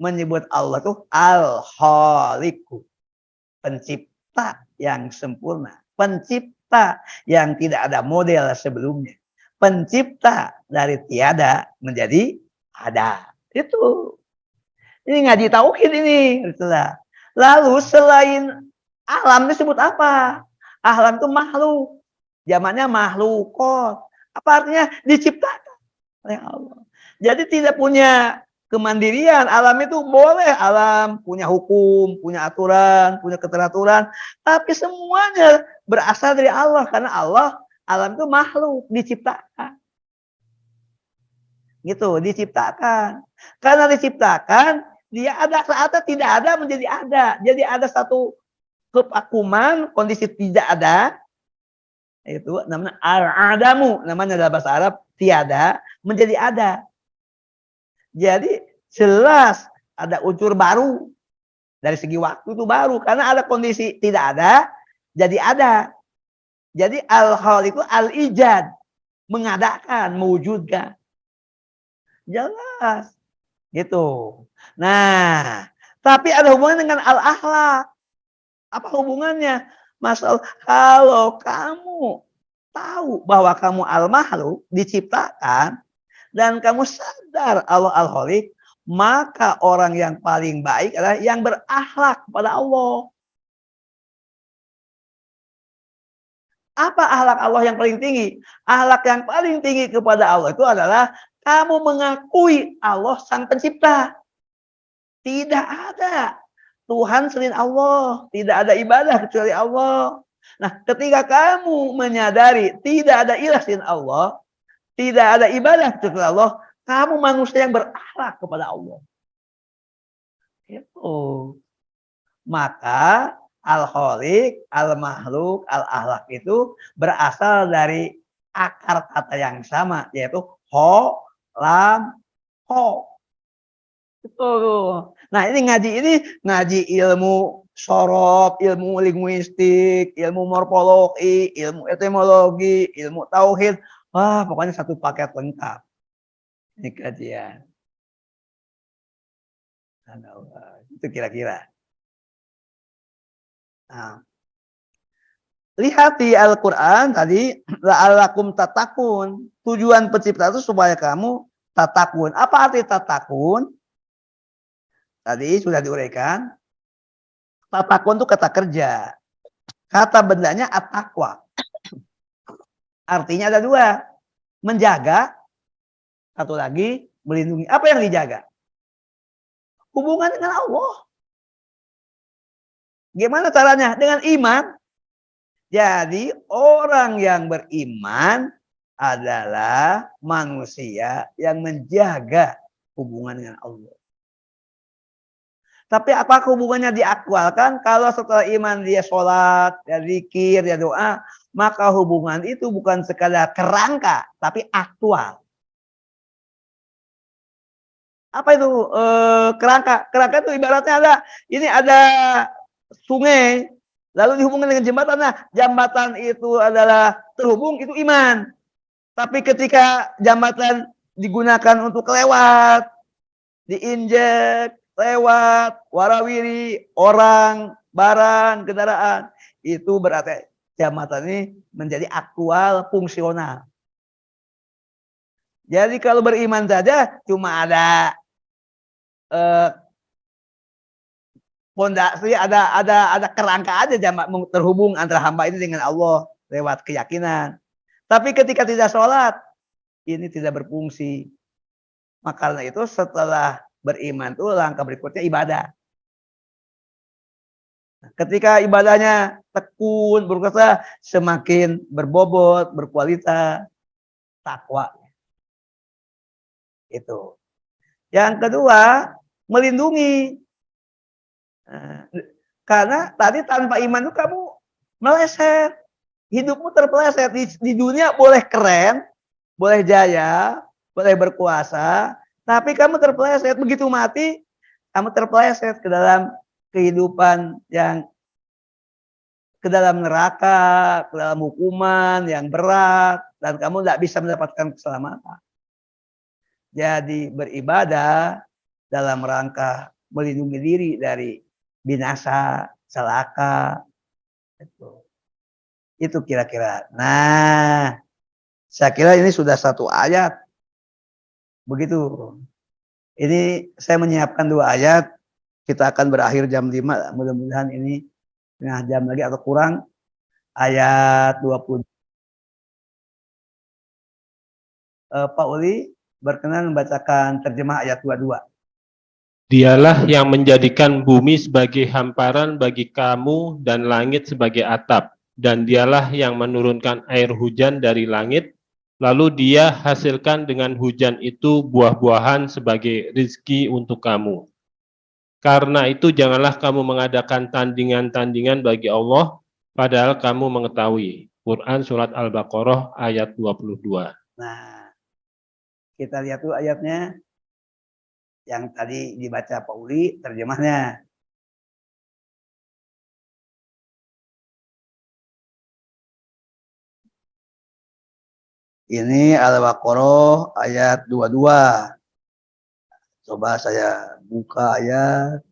menyebut Allah tuh Al-Khaliqu, pencipta yang sempurna, pencipta yang tidak ada model sebelumnya, pencipta dari tiada menjadi ada. Itu. Ini ngaji tauhid ini. Lalu selain alam disebut apa? Alam itu makhluk. Zamannya makhlukot. Apa artinya? Diciptakan oleh Allah. Jadi tidak punya kemandirian. Alam itu boleh. Alam punya hukum, punya aturan, punya keteraturan. Tapi semuanya berasal dari Allah. Karena Allah Alam itu makhluk, diciptakan. Gitu, diciptakan. Karena diciptakan, dia ada saatnya tidak ada menjadi ada. Jadi ada satu kevakuman, kondisi tidak ada. Itu namanya al-adamu, namanya dalam bahasa Arab tiada menjadi ada. Jadi jelas ada unsur baru dari segi waktu itu baru karena ada kondisi tidak ada jadi ada. Jadi al-hal itu al-ijad, mengadakan, mewujudkan. Jelas gitu. Nah, tapi ada hubungan dengan al-akhlak. Apa hubungannya? Masalah kalau kamu tahu bahwa kamu al-makhluk diciptakan dan kamu sadar Allah al-khaliq, maka orang yang paling baik adalah yang berakhlak kepada Allah. Apa akhlak Allah yang paling tinggi? Akhlak yang paling tinggi kepada Allah itu adalah kamu mengakui Allah sang pencipta. Tidak ada Tuhan selain Allah, tidak ada ibadah kecuali Allah. Nah, ketika kamu menyadari tidak ada ilah selain Allah, tidak ada ibadah kecuali Allah, kamu manusia yang berakhlak kepada Allah. Itu. Maka al-khaliq, al-makhluk, al-akhlak itu berasal dari akar kata yang sama, yaitu ho, lam, ho. Betul. Nah, ini ngaji ilmu sorof, ilmu linguistik, ilmu morfologi, ilmu etimologi, ilmu tauhid. Wah, pokoknya satu paket lengkap. Ini kajian. Itu kira-kira. Nah, lihat di Al-Quran tadi, la'allakum tatakun. Tujuan pencipta itu supaya kamu tatakun. Apa arti tatakun? Tadi sudah diuraikan. Tatakun itu kata kerja. Kata bendanya at-taqwa. Artinya ada dua. Menjaga. Satu lagi, melindungi. Apa yang dijaga? Hubungan dengan Allah. Gimana caranya? Dengan iman. Jadi orang yang beriman adalah manusia yang menjaga hubungan dengan Allah. Tapi apa hubungannya diakwalkan? Kalau setelah iman dia sholat, dia zikir, dia doa, maka hubungan itu bukan sekadar kerangka, tapi aktual. Apa itu kerangka? Kerangka itu ibaratnya ada sungai, lalu dihubungkan dengan jembatan. Nah, jembatan itu adalah terhubung, itu iman. Tapi ketika jembatan digunakan untuk lewat, diinjek, lewat, warawiri, orang, barang, kendaraan, itu berarti jembatan ini menjadi aktual, fungsional. Jadi kalau beriman saja cuma ada pondasi, ada kerangka aja terhubung antara hamba ini dengan Allah lewat keyakinan. Tapi ketika tidak sholat, ini tidak berfungsi. Maka karena itu setelah beriman itu langkah berikutnya ibadah. Ketika ibadahnya tekun, berkuasa, semakin berbobot, berkualitas, takwa. Itu. Yang kedua, melindungi. Karena tadi tanpa iman itu kamu meleset. Hidupmu terpeleset. Di dunia boleh keren, boleh jaya, boleh berkuasa, tapi kamu terpeleset. Begitu mati, kamu terpeleset ke dalam kehidupan yang ke dalam neraka, ke dalam hukuman yang berat, dan kamu tidak bisa mendapatkan keselamatan. Jadi beribadah dalam rangka melindungi diri dari binasa, celaka. Itu kira-kira. Nah, saya kira ini sudah satu ayat. Begitu. Ini saya menyiapkan 2 ayat. Kita akan berakhir jam 5. Mudah-mudahan ini setengah jam lagi atau kurang. Ayat 20. Pak Uli berkenan membacakan terjemah ayat 22. Dialah yang menjadikan bumi sebagai hamparan bagi kamu dan langit sebagai atap. dan dialah yang menurunkan air hujan dari langit, lalu dia hasilkan dengan hujan itu buah-buahan sebagai rizki untuk kamu. Karena itu janganlah kamu mengadakan tandingan-tandingan bagi Allah, padahal kamu mengetahui. Quran Surat Al-Baqarah ayat 22. Nah, kita lihat tuh ayatnya yang tadi dibaca Pak Uli, terjemahnya. Ini Al-Baqarah ayat 22. Coba saya buka ayat.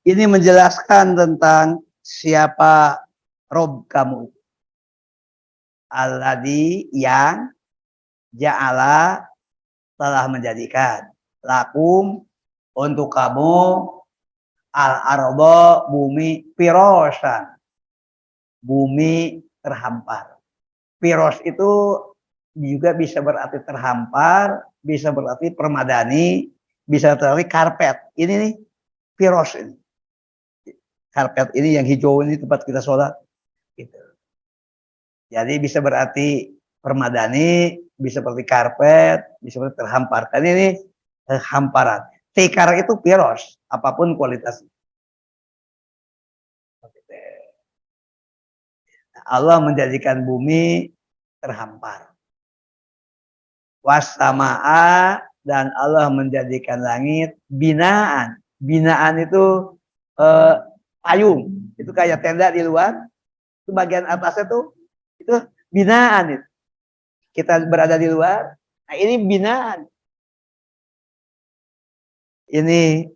Ini menjelaskan tentang siapa Rob kamu. Alladzi yang ja'ala telah menjadikan lakum untuk kamu al-ardo bumi pirosan. Bumi terhampar. Piros itu juga bisa berarti terhampar, bisa berarti permadani, bisa berarti karpet. Ini nih piros ini. Karpet ini yang hijau ini tempat kita sholat. Gitu. Jadi bisa berarti permadani, bisa berarti karpet, bisa berarti terhampar. Kan ini hamparan. Tikar itu piros, apapun kualitasnya. Allah menjadikan bumi terhampar. Wassamaa, dan Allah menjadikan langit binaan. Binaan itu payung. Itu kayak tenda di luar. Itu bagian atasnya tuh itu binaan. Itu. Kita berada di luar. Nah, ini binaan. Ini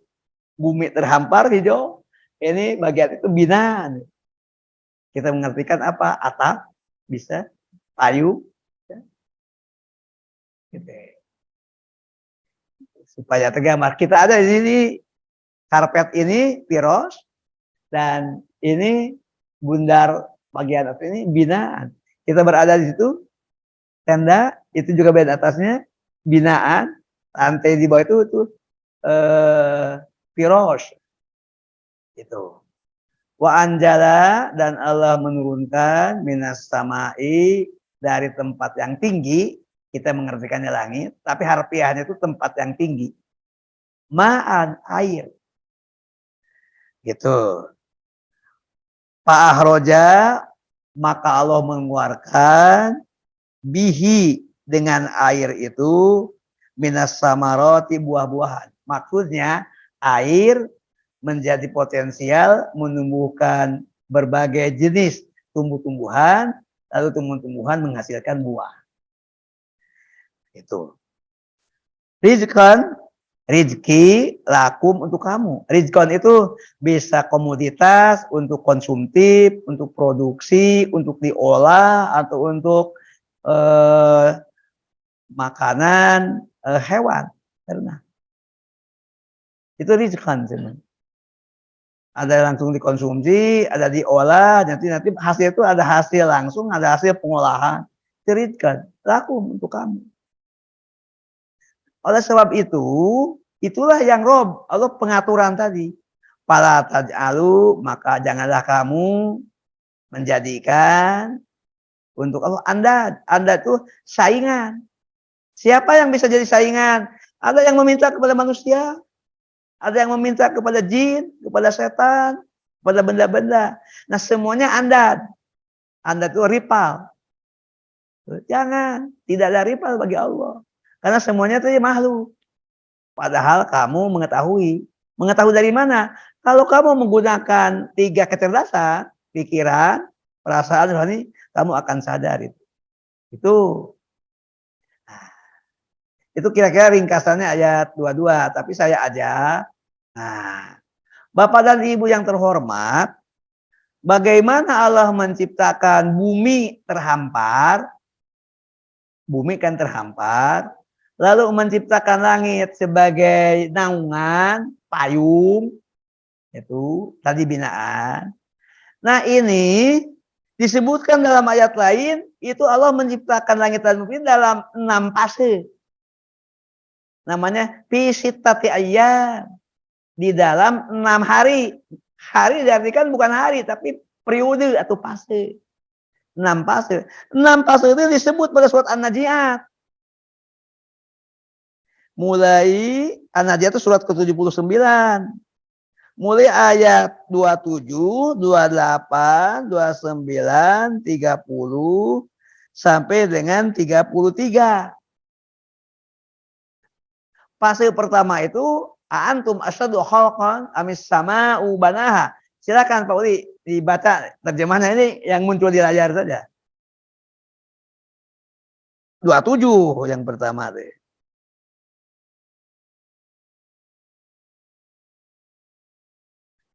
bumi terhampar hijau. Ini bagian itu binaan. Kita mengartikan apa? Atap, bisa, payung, gitu. Supaya tergambar. Kita ada di sini, karpet ini piros, dan ini bundar bagian atas ini binaan. Kita berada di situ, tenda, itu juga bagian atasnya binaan, lantai di bawah itu piros. Itu. Wa anjala, dan Allah menurunkan minas samai, dari tempat yang tinggi, kita mengertikannya langit, tapi harfiahnya itu tempat yang tinggi. Ma'an, air. Gitu. Fa'ahroja, maka Allah mengeluarkan bihi, dengan air itu minas samaroti, buah-buahan. Maksudnya air menjadi potensial menumbuhkan berbagai jenis tumbuh-tumbuhan, lalu tumbuh-tumbuhan menghasilkan buah. Itu. Rizkan, rizki lakum, untuk kamu. Rizkan itu bisa komoditas, untuk konsumtif, untuk produksi, untuk diolah, atau untuk makanan hewan. Karena itu rizkan sebenarnya. Ada langsung dikonsumsi, ada diolah, nanti hasil itu ada hasil langsung, ada hasil pengolahan. Rizkan lakum, untuk kamu. Oleh sebab itu, itulah yang Rob, Allah pengaturan tadi. Fala taj'alu, maka janganlah kamu menjadikan untuk Allah andad. Andad itu saingan. Siapa yang bisa jadi saingan? Ada yang meminta kepada manusia, ada yang meminta kepada jin, kepada setan, kepada benda-benda. Nah, semuanya andad. Andad itu rival. Jangan, tidak ada rival bagi Allah. Karena semuanya itu makhluk. Padahal kamu mengetahui. Mengetahui dari mana? Kalau kamu menggunakan 3 kecerdasan, pikiran, perasaan, rohani, kamu akan sadar itu. Itu kira-kira ringkasannya ayat 22. Tapi saya ajak. Nah, Bapak dan Ibu yang terhormat, bagaimana Allah menciptakan bumi terhampar? Bumi kan terhampar. Lalu menciptakan langit sebagai naungan, payung, itu tadi binaan. Nah, ini disebutkan dalam ayat lain, itu Allah menciptakan langit dan bumi dalam 6 fase. Namanya fi sittati ayyam, di dalam 6 hari. Hari diartikan bukan hari, tapi periode atau fase. 6 fase. 6 fase itu disebut pada surat An-Nazi'at. Mulai An-Nazi'at itu surat ke-79. Mulai ayat 27, 28, 29, 30 sampai dengan 33. Fase pertama itu antum asyaddu khalqan amis sama'u banaha. Silakan Pak Uli dibaca terjemahannya ini yang muncul di layar saja. 27 yang pertama deh.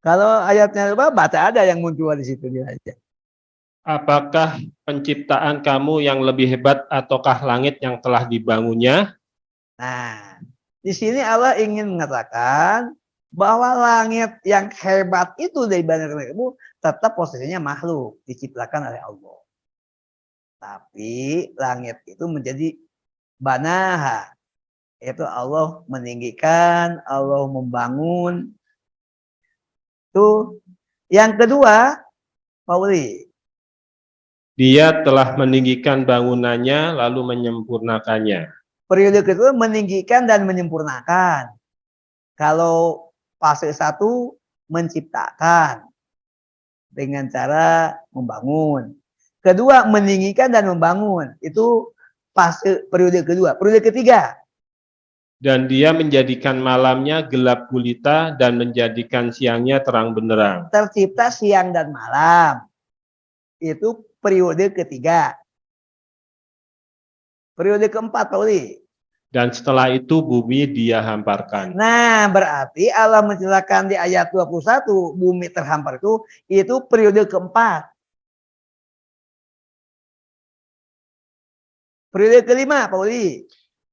Kalau ayatnya lupa, baca ada yang muncul di situ dia aja. Apakah penciptaan kamu yang lebih hebat ataukah langit yang telah dibangunnya? Nah, di sini Allah ingin mengatakan bahwa langit yang hebat itu dari kamu tetap posisinya makhluk diciptakan oleh Allah. Tapi langit itu menjadi banaha. Itu Allah meninggikan, Allah membangun. Itu yang kedua, Pak Uli. Dia telah meninggikan bangunannya lalu menyempurnakannya. Periode kedua meninggikan dan menyempurnakan. Kalau fase 1 menciptakan dengan cara membangun. Kedua meninggikan dan membangun. Itu fase periode kedua. Periode ketiga. Dan dia menjadikan malamnya gelap gulita dan menjadikan siangnya terang benderang. Tercipta siang dan malam. Itu periode ketiga. Periode keempat, Pak Uli. Dan setelah itu bumi dia hamparkan. Nah, berarti Allah menjelaskan di ayat 21, bumi terhampar itu periode keempat. Periode kelima, Pak Uli.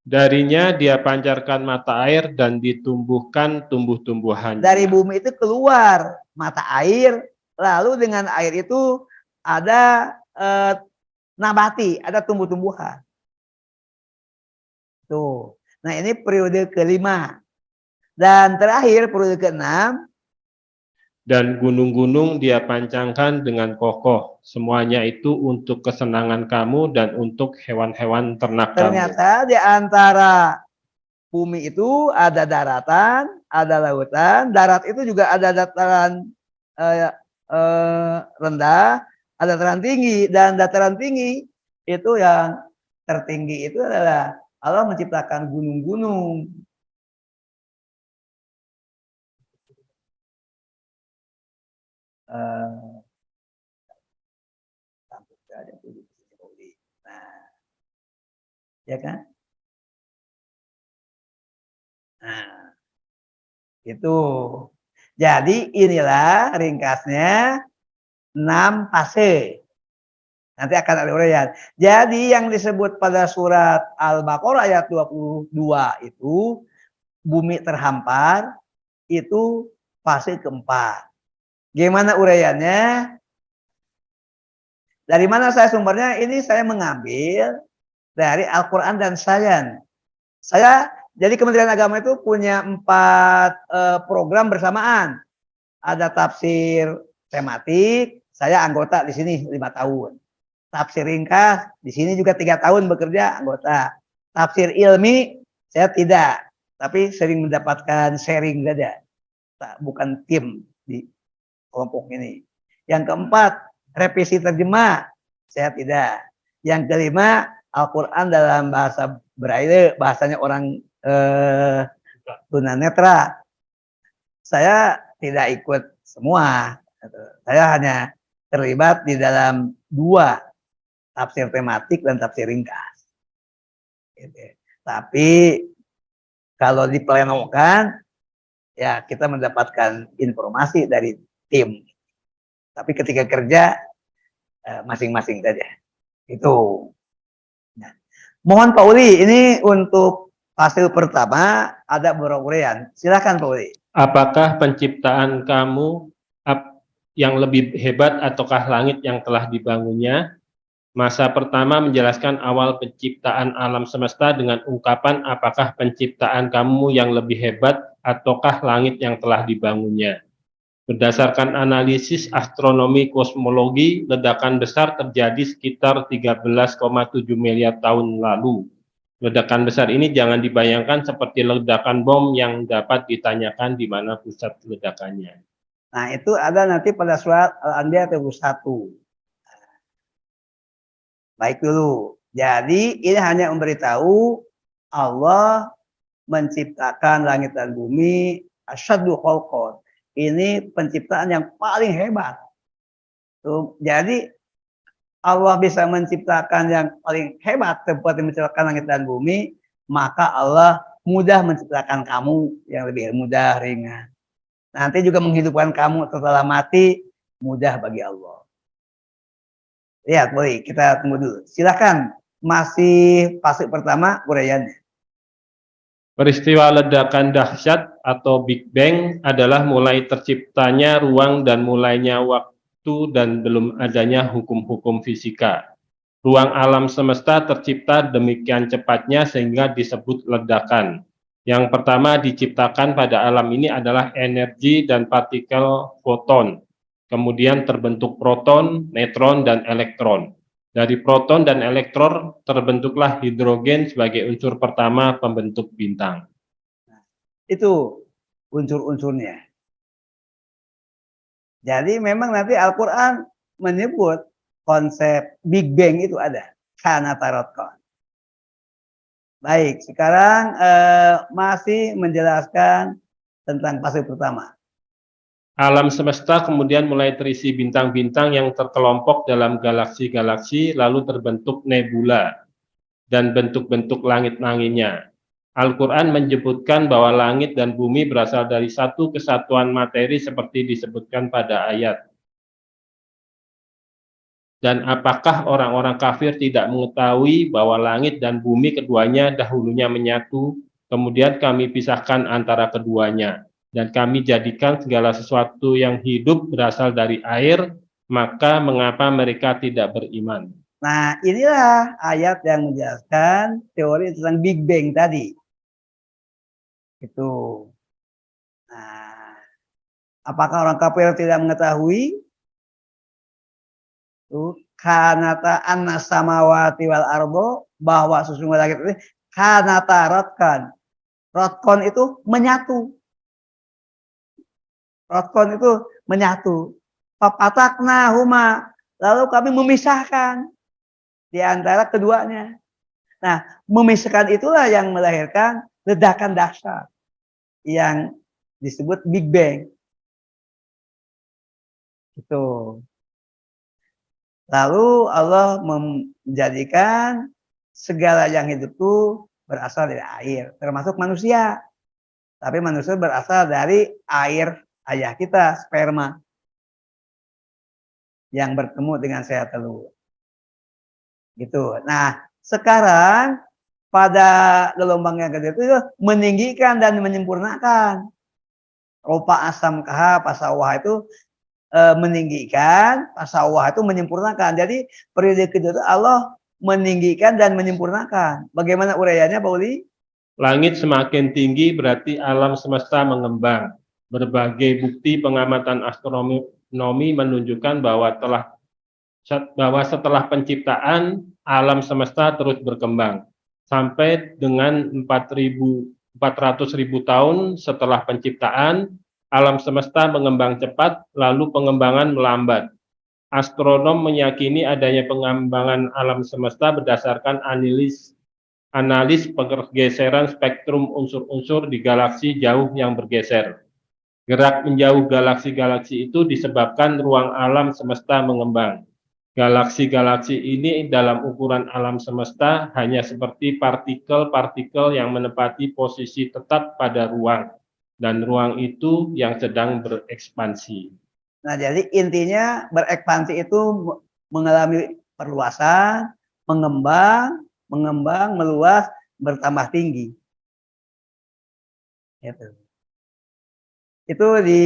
Darinya dia pancarkan mata air dan ditumbuhkan tumbuh-tumbuhan. Dari bumi itu keluar mata air, lalu dengan air itu ada nabati, ada tumbuh-tumbuhan. Tuh. Nah, ini periode kelima. Dan terakhir periode keenam. Dan gunung-gunung dia pancangkan dengan kokoh. Semuanya itu untuk kesenangan kamu dan untuk hewan-hewan ternak kamu. Ternyata di antara bumi itu ada daratan, ada lautan. Darat itu juga ada dataran rendah, ada dataran tinggi. Dan dataran tinggi itu yang tertinggi itu adalah Allah menciptakan gunung-gunung. Nah, ya kan? Nah, itu. Jadi inilah ringkasnya 6 fase. Nanti akan ada uraian. Jadi yang disebut pada surat Al-Baqarah ayat 22 itu bumi terhampar itu fase keempat. Gimana uraiannya? Dari mana saya sumbernya? Ini saya mengambil dari Al-Quran dan Sains. Jadi Kementerian Agama itu punya 4 program bersamaan. Ada tafsir tematik, saya anggota di sini 5 tahun. Tafsir ringkas, di sini juga 3 tahun bekerja anggota. Tafsir ilmi, saya tidak. Tapi sering mendapatkan sharing saja. Bukan tim di kelompok ini. Yang keempat, revisi terjemah, saya tidak. Yang kelima, Al-Quran dalam bahasa Braille, bahasanya orang tunanetra. Saya tidak ikut semua. Saya hanya terlibat di dalam 2, tafsir tematik dan tafsir ringkas. Tapi kalau diplenokan, ya kita mendapatkan informasi dari tim. Tapi ketika kerja masing-masing saja. Itu. Nah, mohon Pak Uli, ini untuk fase pertama ada beberapa uraian. Silakan Pak Uli. Apakah penciptaan kamu yang lebih hebat ataukah langit yang telah dibangunnya? Masa pertama menjelaskan awal penciptaan alam semesta dengan ungkapan apakah penciptaan kamu yang lebih hebat ataukah langit yang telah dibangunnya. Berdasarkan analisis astronomi kosmologi, ledakan besar terjadi sekitar 13,7 miliar tahun lalu. Ledakan besar ini jangan dibayangkan seperti ledakan bom yang dapat ditanyakan di mana pusat ledakannya. Nah, itu ada nanti pada surat Al-Anbiya 31. Baik dulu. Jadi ini hanya memberitahu Allah menciptakan langit dan bumi asyaddu khalqan. Ini penciptaan yang paling hebat. Tuh, jadi Allah bisa menciptakan yang paling hebat seperti menciptakan langit dan bumi, maka Allah mudah menciptakan kamu yang lebih mudah, ringan. Nanti juga menghidupkan kamu setelah mati, mudah bagi Allah. Lihat, boleh kita tunggu dulu. Silakan, masih fase pertama uraiannya. Peristiwa ledakan dahsyat atau Big Bang adalah mulai terciptanya ruang dan mulainya waktu dan belum adanya hukum-hukum fisika. Ruang alam semesta tercipta demikian cepatnya sehingga disebut ledakan. Yang pertama diciptakan pada alam ini adalah energi dan partikel foton. Kemudian terbentuk proton, neutron, dan elektron. Dari proton dan elektron terbentuklah hidrogen sebagai unsur pertama pembentuk bintang. Itu unsur-unsurnya. Jadi memang nanti Al-Quran menyebut konsep Big Bang itu ada. Kanatarotkon. Baik, sekarang masih menjelaskan tentang fase pertama. Alam semesta kemudian mulai terisi bintang-bintang yang terkelompok dalam galaksi-galaksi, lalu terbentuk nebula dan bentuk-bentuk langit-langitnya. Al-Quran menyebutkan bahwa langit dan bumi berasal dari satu kesatuan materi seperti disebutkan pada ayat. Dan apakah orang-orang kafir tidak mengetahui bahwa langit dan bumi keduanya dahulunya menyatu, kemudian kami pisahkan antara keduanya, dan kami jadikan segala sesuatu yang hidup berasal dari air, maka mengapa mereka tidak beriman? Nah, inilah ayat yang menjelaskan teori tentang Big Bang tadi. Itu. Nah, apakah orang kafir tidak mengetahui? Kanata anna samawati wal ardo, bahwa sesungguhnya langit ini kanata rotkan. Rotkon itu menyatu. Rotkon itu menyatu. Fapatakna huma, lalu kami memisahkan di antara keduanya. Nah, memisahkan itulah yang melahirkan ledakan dahsyat yang disebut Big Bang. Itu. Lalu Allah menjadikan segala yang hidup itu berasal dari air, termasuk manusia. Tapi manusia berasal dari air ayah kita, sperma, yang bertemu dengan sel telur. Gitu. Nah, sekarang pada gelombang yang kedua itu meninggikan dan menyempurnakan. Rupa asam KH pasawah itu meninggikan, pasawah itu menyempurnakan. Jadi periode kedua itu Allah meninggikan dan menyempurnakan. Bagaimana uraiannya, Pak Uli? Langit semakin tinggi berarti alam semesta mengembang. Berbagai bukti pengamatan astronomi menunjukkan bahwa setelah penciptaan alam semesta terus berkembang sampai dengan 400.000 tahun setelah penciptaan alam semesta mengembang cepat, lalu pengembangan melambat. Astronom meyakini adanya pengembangan alam semesta berdasarkan analis pergeseran spektrum unsur-unsur di galaksi jauh yang bergeser. Gerak menjauh galaksi-galaksi itu disebabkan ruang alam semesta mengembang. Galaksi-galaksi ini dalam ukuran alam semesta hanya seperti partikel-partikel yang menempati posisi tetap pada ruang. Dan ruang itu yang sedang berekspansi. Nah, jadi intinya berekspansi itu mengalami perluasan, mengembang, meluas, bertambah tinggi. Itu di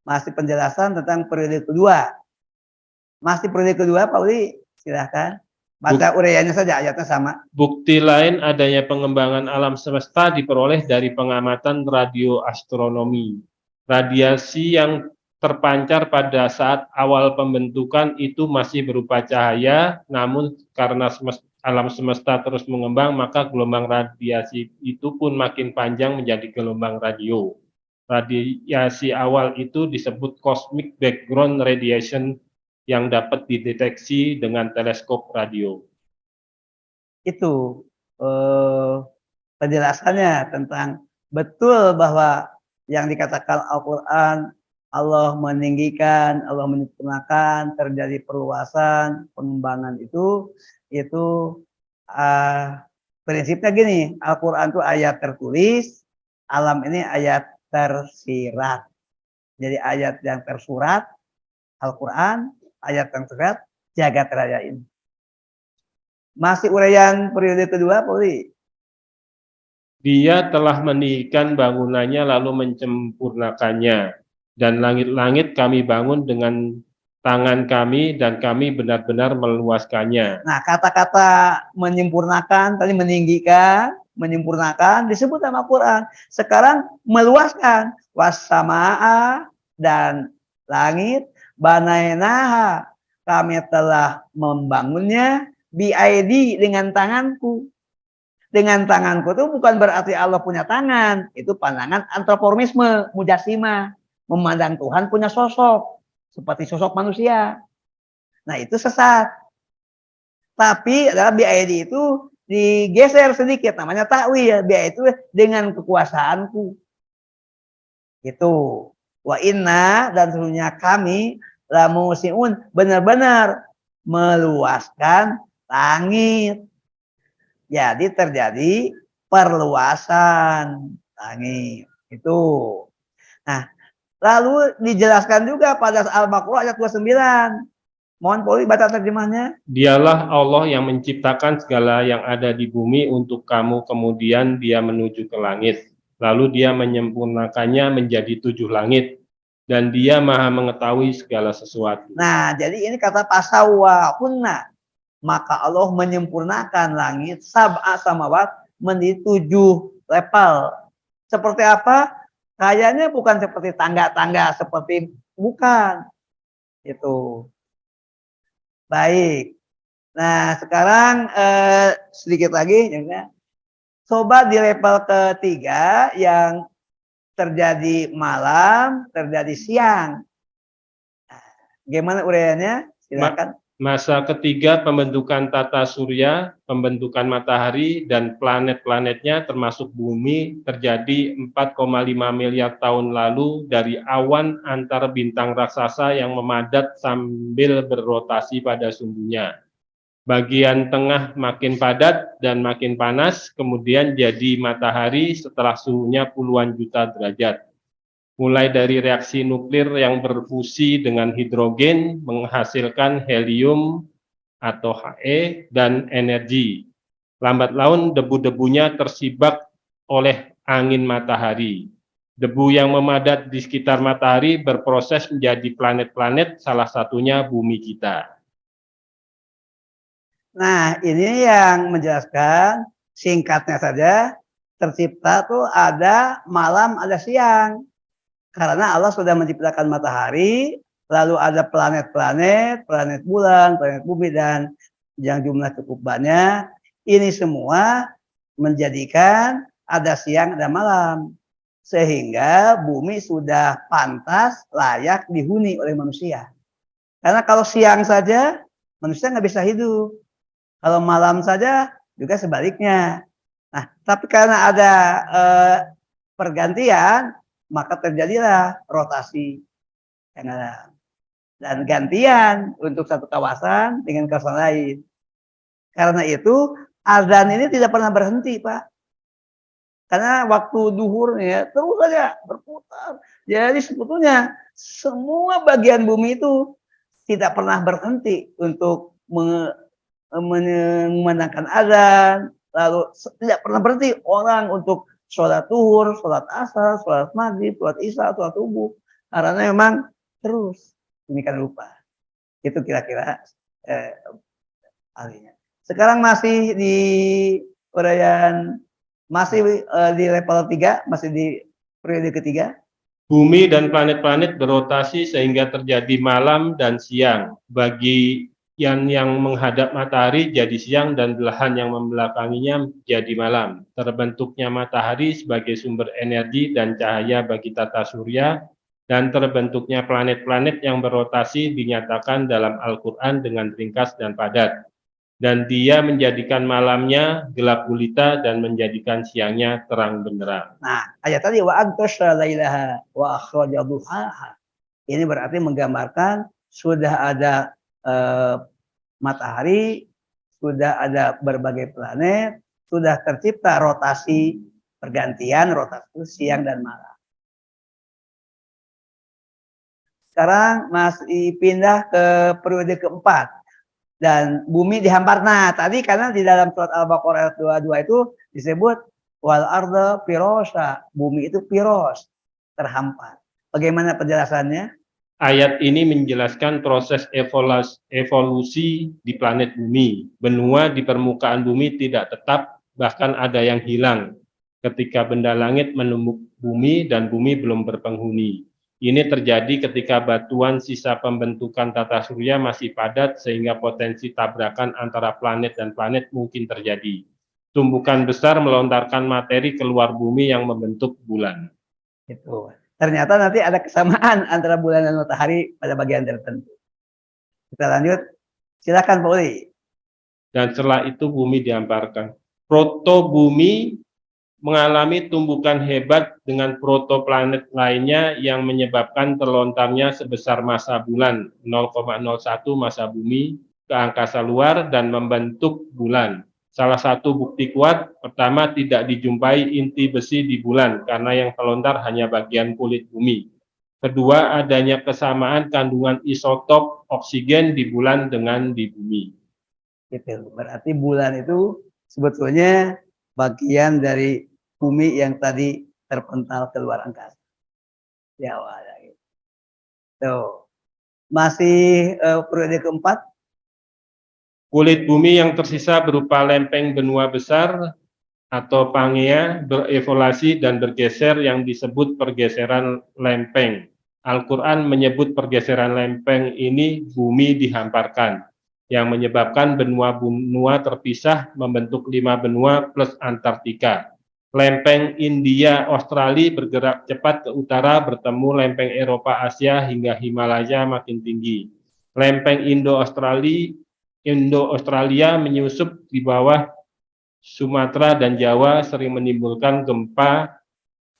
masih penjelasan tentang periode kedua. Masih periode kedua, Pak Uli, silahkan. Baca uraiannya saja, ayatnya sama. Bukti lain adanya pengembangan alam semesta diperoleh dari pengamatan radioastronomi. Radiasi yang terpancar pada saat awal pembentukan itu masih berupa cahaya, namun karena alam semesta terus mengembang, maka gelombang radiasi itu pun makin panjang menjadi gelombang radio. Radiasi awal itu disebut cosmic background radiation yang dapat dideteksi dengan teleskop radio. Itu penjelasannya tentang betul bahwa yang dikatakan Al-Quran, Allah meninggikan, Allah menyempurnakan, terjadi perluasan, pengembangan itu prinsipnya gini, Al-Quran itu ayat tertulis, alam ini ayat tersirat. Jadi ayat yang tersurat, Al-Quran, ayat yang tersirat, jagat raya ini. Masih uraian periode kedua, Poli? Dia telah meninggikan bangunannya lalu menyempurnakannya. Dan langit-langit kami bangun dengan tangan kami dan kami benar-benar meluaskannya. Nah, kata-kata menyempurnakan, tadi meninggikan, menyempurnakan, disebut sama Quran. Sekarang meluaskan. Wassama'a dan langit, banainaha. Kami telah membangunnya, bi'aidi dengan tanganku. Dengan tanganku itu bukan berarti Allah punya tangan. Itu pandangan antropomisme, mujasimah. Memandang Tuhan punya sosok. Seperti sosok manusia. Nah itu sesat. Tapi adalah BID itu digeser sedikit. Namanya takwil. BID itu dengan kekuasaanku. Itu. Wa inna dan sesungguhnya kami lamusiun benar-benar meluaskan langit. Jadi terjadi perluasan langit. Itu. Nah, lalu dijelaskan juga pada Al-Baqarah ayat 29. Mohon Poli baca terjemahnya. Dialah Allah yang menciptakan segala yang ada di bumi untuk kamu, kemudian dia menuju ke langit. Lalu dia menyempurnakannya menjadi 7 langit. Dan dia maha mengetahui segala sesuatu. Nah, jadi ini kata pasawahunna. Maka Allah menyempurnakan langit sab'a samawat menjadi 7 level. Seperti apa? Kayaknya bukan seperti tangga-tangga, seperti bukan. Itu. Baik. Nah, sekarang sedikit lagi. Coba di level ketiga yang terjadi malam, terjadi siang. Gimana uraiannya? Silakan. Masa ketiga pembentukan tata surya, pembentukan matahari, dan planet-planetnya termasuk bumi terjadi 4,5 miliar tahun lalu dari awan antar bintang raksasa yang memadat sambil berrotasi pada sumbunya. Bagian tengah makin padat dan makin panas, kemudian jadi matahari setelah suhunya puluhan juta derajat. Mulai dari reaksi nuklir yang berfusi dengan hidrogen menghasilkan helium atau He dan energi. Lambat laun debu-debunya tersibak oleh angin matahari. Debu yang memadat di sekitar matahari berproses menjadi planet-planet, salah satunya bumi kita. Nah, ini yang menjelaskan singkatnya saja, tercipta tuh ada malam, ada siang. Karena Allah sudah menciptakan matahari, lalu ada planet-planet, planet bulan, planet bumi, dan yang jumlah cukup banyak. Ini semua menjadikan ada siang, ada malam. Sehingga bumi sudah pantas, layak dihuni oleh manusia. Karena kalau siang saja, manusia nggak bisa hidup. Kalau malam saja, juga sebaliknya. Nah, tapi karena ada pergantian, maka terjadilah rotasi yang ada. Dan gantian untuk satu kawasan dengan kawasan lain. Karena itu, azan ini tidak pernah berhenti, Pak. Karena waktu duhur ya terus saja berputar. Jadi sebetulnya semua bagian bumi itu tidak pernah berhenti untuk memandangkan azan, lalu tidak pernah berhenti orang untuk sholat zuhur, sholat asar, sholat maghrib, sholat isya, sholat subuh. Karena memang terus demikian rupa. Itu kira-kira ahlinya. Sekarang masih di uraian, masih di level 3, masih di periode ketiga. Bumi dan planet-planet berotasi sehingga terjadi malam dan siang. Bagian yang menghadap matahari jadi siang dan belahan yang membelakanginya jadi malam. Terbentuknya matahari sebagai sumber energi dan cahaya bagi tata surya, dan terbentuknya planet-planet yang berotasi dinyatakan dalam Al-Quran dengan ringkas dan padat. Dan Dia menjadikan malamnya gelap gulita dan menjadikan siangnya terang benderang. Nah, ayat tadi wa aghtasha lailaha wa akhraja duhaha. Ini berarti menggambarkan sudah ada matahari, sudah ada berbagai planet, sudah tercipta rotasi pergantian rotasi siang dan malam. Sekarang masih pindah ke periode keempat dan bumi dihampar. Nah, tadi karena di dalam surat Al-Baqarah ayat 22 itu disebut wal arda firasha, bumi itu firos, terhampar. Bagaimana penjelasannya? Ayat ini menjelaskan proses evolusi di planet bumi. Benua di permukaan bumi tidak tetap, bahkan ada yang hilang ketika benda langit menumbuk bumi dan bumi belum berpenghuni. Ini terjadi ketika batuan sisa pembentukan tata surya masih padat sehingga potensi tabrakan antara planet dan planet mungkin terjadi. Tumbukan besar melontarkan materi keluar bumi yang membentuk bulan. Itu. Ternyata nanti ada kesamaan antara bulan dan matahari pada bagian tertentu. Kita lanjut. Silakan Pak Uli. Dan setelah itu bumi dihamparkan. Proto bumi mengalami tumbukan hebat dengan protoplanet lainnya yang menyebabkan terlontarnya sebesar massa bulan 0,01 massa bumi ke angkasa luar dan membentuk bulan. Salah satu bukti kuat, pertama tidak dijumpai inti besi di bulan karena yang terlontar hanya bagian kulit bumi. Kedua, adanya kesamaan kandungan isotop oksigen di bulan dengan di bumi. Gitu. Berarti bulan itu sebetulnya bagian dari bumi yang tadi terpental keluar angkasa. Ya, gitu. Tuh. Masih periode keempat. Kulit bumi yang tersisa berupa lempeng benua besar atau Pangea berevolusi dan bergeser yang disebut pergeseran lempeng. Al-Quran menyebut pergeseran lempeng ini bumi dihamparkan, yang menyebabkan benua-benua terpisah membentuk 5 benua plus Antartika. Lempeng India-Australia bergerak cepat ke utara bertemu lempeng Eropa-Asia hingga Himalaya makin tinggi. Lempeng Indo-Australia menyusup di bawah Sumatera dan Jawa sering menimbulkan gempa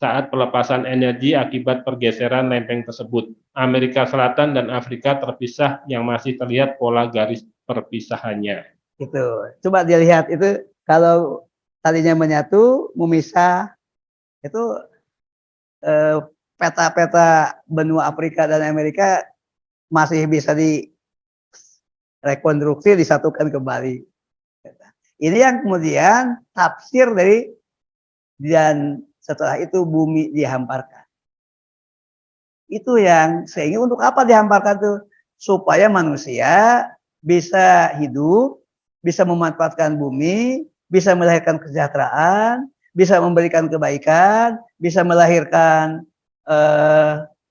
saat pelepasan energi akibat pergeseran lempeng tersebut. Amerika Selatan dan Afrika terpisah yang masih terlihat pola garis perpisahannya. Gitu. Coba dilihat itu kalau tadinya menyatu, memisah, itu peta-peta benua Afrika dan Amerika masih bisa direkonstruksi, disatukan kembali. Ini yang kemudian tafsir dari dan setelah itu bumi dihamparkan. Itu yang sehingga untuk apa dihamparkan tuh? Supaya manusia bisa hidup, bisa memanfaatkan bumi, bisa melahirkan kesejahteraan, bisa memberikan kebaikan, bisa melahirkan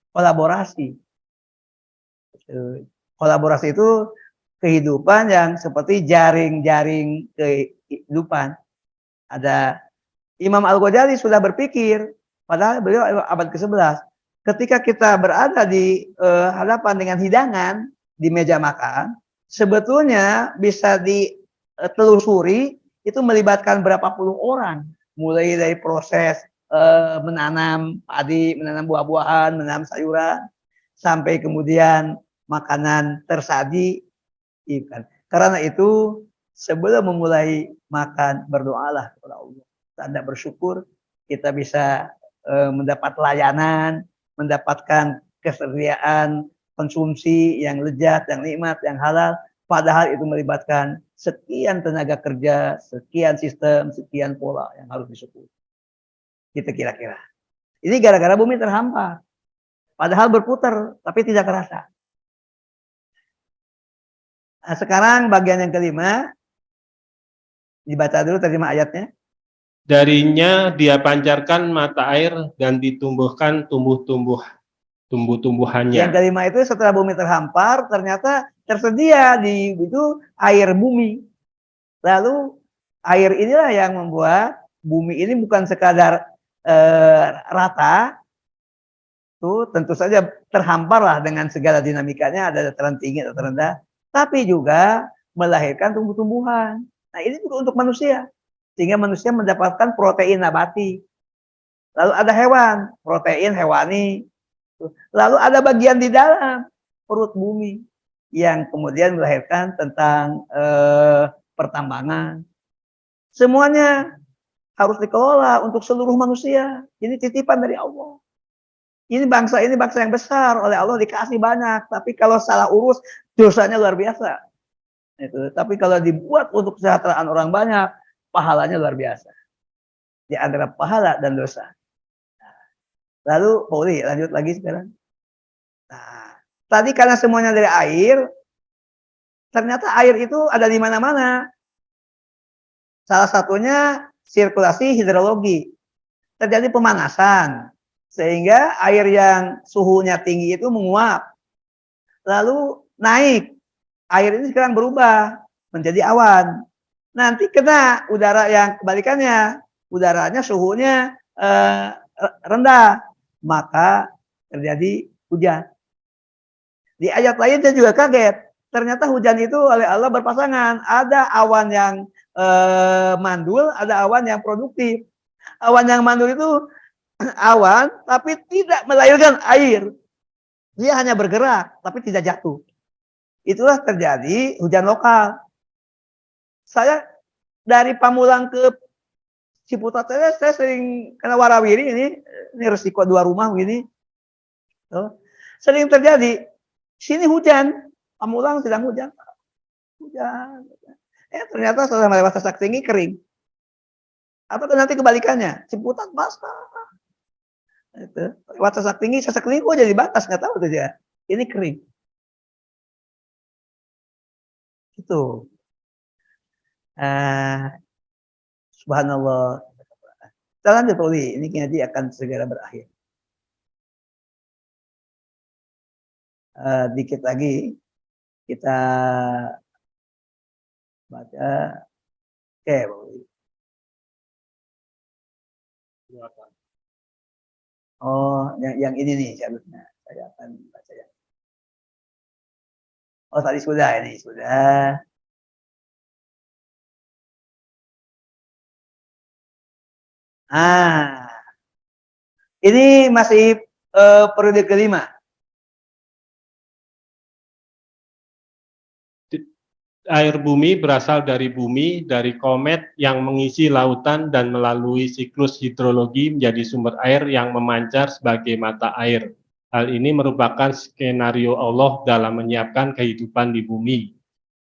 kolaborasi. Kolaborasi itu kehidupan yang seperti jaring-jaring kehidupan. Ada Imam Al-Ghazali sudah berpikir, padahal beliau abad ke-11. Ketika kita berada di hadapan dengan hidangan di meja makan, sebetulnya bisa ditelusuri itu melibatkan berapa puluh orang. Mulai dari proses menanam padi, menanam buah-buahan, menanam sayuran, sampai kemudian makanan tersaji. Karena itu sebelum memulai makan berdoalah kepada Allah. Tanda bersyukur kita bisa mendapat layanan, mendapatkan kesediaan konsumsi yang lezat, yang nikmat, yang halal. Padahal itu melibatkan sekian tenaga kerja, sekian sistem, sekian pola yang harus disyukuri. Kita kira-kira. Ini gara-gara bumi terhampar. Padahal berputar, tapi tidak terasa. Nah, sekarang bagian yang kelima, dibaca dulu terjemah ayatnya. Darinya dia pancarkan mata air dan ditumbuhkan tumbuh-tumbuhannya. Yang kelima itu setelah bumi terhampar, ternyata tersedia di itu air bumi. Lalu air inilah yang membuat bumi ini bukan sekadar rata, tuh tentu saja terhamparlah dengan segala dinamikanya, ada dataran tinggi, dataran rendah, tapi juga melahirkan tumbuh-tumbuhan. Nah, ini juga untuk manusia, sehingga manusia mendapatkan protein nabati. Lalu ada hewan, protein hewani. Lalu ada bagian di dalam perut bumi yang kemudian melahirkan tentang pertambangan. Semuanya harus dikelola untuk seluruh manusia. Ini titipan dari Allah. Ini bangsa yang besar, oleh Allah dikasih banyak, tapi kalau salah urus dosanya luar biasa. Itu. Tapi kalau dibuat untuk kesejahteraan orang banyak, pahalanya luar biasa. Di antara pahala dan dosa. Lalu Pauli lanjut lagi sekarang. Nah, tadi karena semuanya dari air, ternyata air itu ada di mana-mana. Salah satunya sirkulasi hidrologi. Terjadi pemanasan. Sehingga air yang suhunya tinggi itu menguap. Lalu naik. Air ini sekarang berubah menjadi awan. Nanti kena udara yang kebalikannya. Udaranya suhunya rendah. Maka terjadi hujan. Di ayat lain saya juga kaget. Ternyata hujan itu oleh Allah berpasangan. Ada awan yang mandul, ada awan yang produktif. Awan yang mandul itu awan tapi tidak melahirkan air. Dia hanya bergerak tapi tidak jatuh. Itulah terjadi hujan lokal. Saya dari Pamulang ke Ciputat saya sering kena warawiri ini resiko 2 rumah begini. Sering terjadi. Sini hujan, Pamulang sedang hujan. Hujan. Ternyata setelah melewati Sasak Tinggi kering. Atau nanti kebalikannya, Ciputat basah. Itu. Lewat Sasak Tinggi kok jadi batas, nggak tahu tuh dia. Ini kering. Itu. Subhanallah. Kita lanjut, Pauli. Ini nanti akan segera berakhir. Dikit lagi kita baca. Oke, Pauli. Oh, yang ini nih seharusnya. Saya akan baca ya. Oh, tadi sudah, ini sudah. Ini masih periode kelima. Air bumi berasal dari bumi, dari komet yang mengisi lautan dan melalui siklus hidrologi menjadi sumber air yang memancar sebagai mata air. Hal ini merupakan skenario Allah dalam menyiapkan kehidupan di bumi.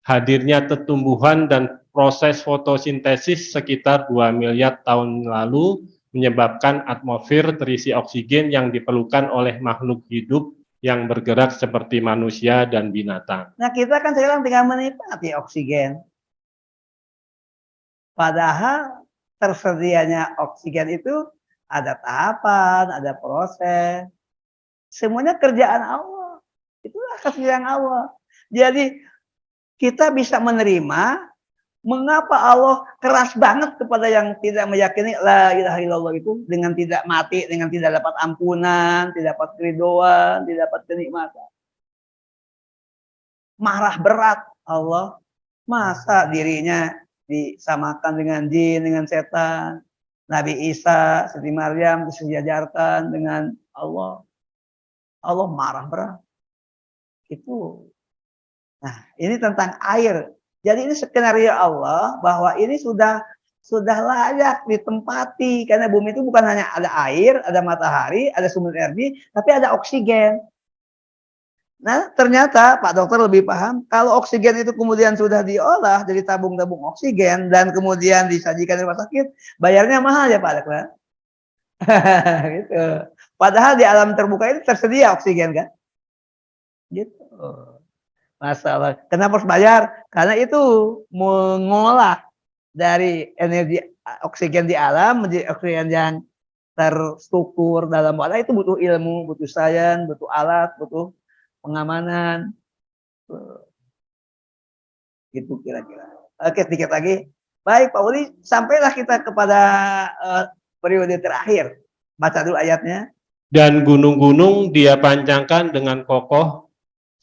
Hadirnya tumbuhan dan proses fotosintesis sekitar 2 miliar tahun lalu menyebabkan atmosfer terisi oksigen yang diperlukan oleh makhluk hidup yang bergerak seperti manusia dan binatang. Nah, kita kan sekarang tinggal menikmati oksigen. Padahal tersedianya oksigen itu ada tahapan, ada proses. Semuanya kerjaan Allah. Itulah kesediaan Allah. Jadi kita bisa menerima mengapa Allah keras banget kepada yang tidak meyakini la ilaha illallah itu dengan tidak mati, dengan tidak dapat ampunan, tidak dapat keridhaan, tidak dapat kenikmatan. Marah berat Allah, masa dirinya disamakan dengan jin, dengan setan. Nabi Isa, Siti Maryam disejajarkan dengan Allah. Allah marah berat. Itu. Nah, ini tentang air. Jadi ini skenario Allah bahwa ini sudah layak ditempati karena bumi itu bukan hanya ada air, ada matahari, ada sumber energi, tapi ada oksigen. Nah, ternyata Pak Dokter lebih paham kalau oksigen itu kemudian sudah diolah jadi tabung-tabung oksigen dan kemudian disajikan di rumah sakit, bayarnya mahal ya Pak Dokter. Gitu. Padahal di alam terbuka ini tersedia oksigen kan? Gitu. Masalah. Kenapa harus bayar? Karena itu mengolah dari energi oksigen di alam menjadi oksigen yang terstruktur dalam wadah, itu butuh ilmu, butuh sains, butuh alat, butuh pengamanan. Gitu kira-kira. Oke, sedikit lagi. Baik Pak Uli, sampailah kita kepada periode terakhir. Baca dulu ayatnya. Dan gunung-gunung dia pancangkan dengan kokoh,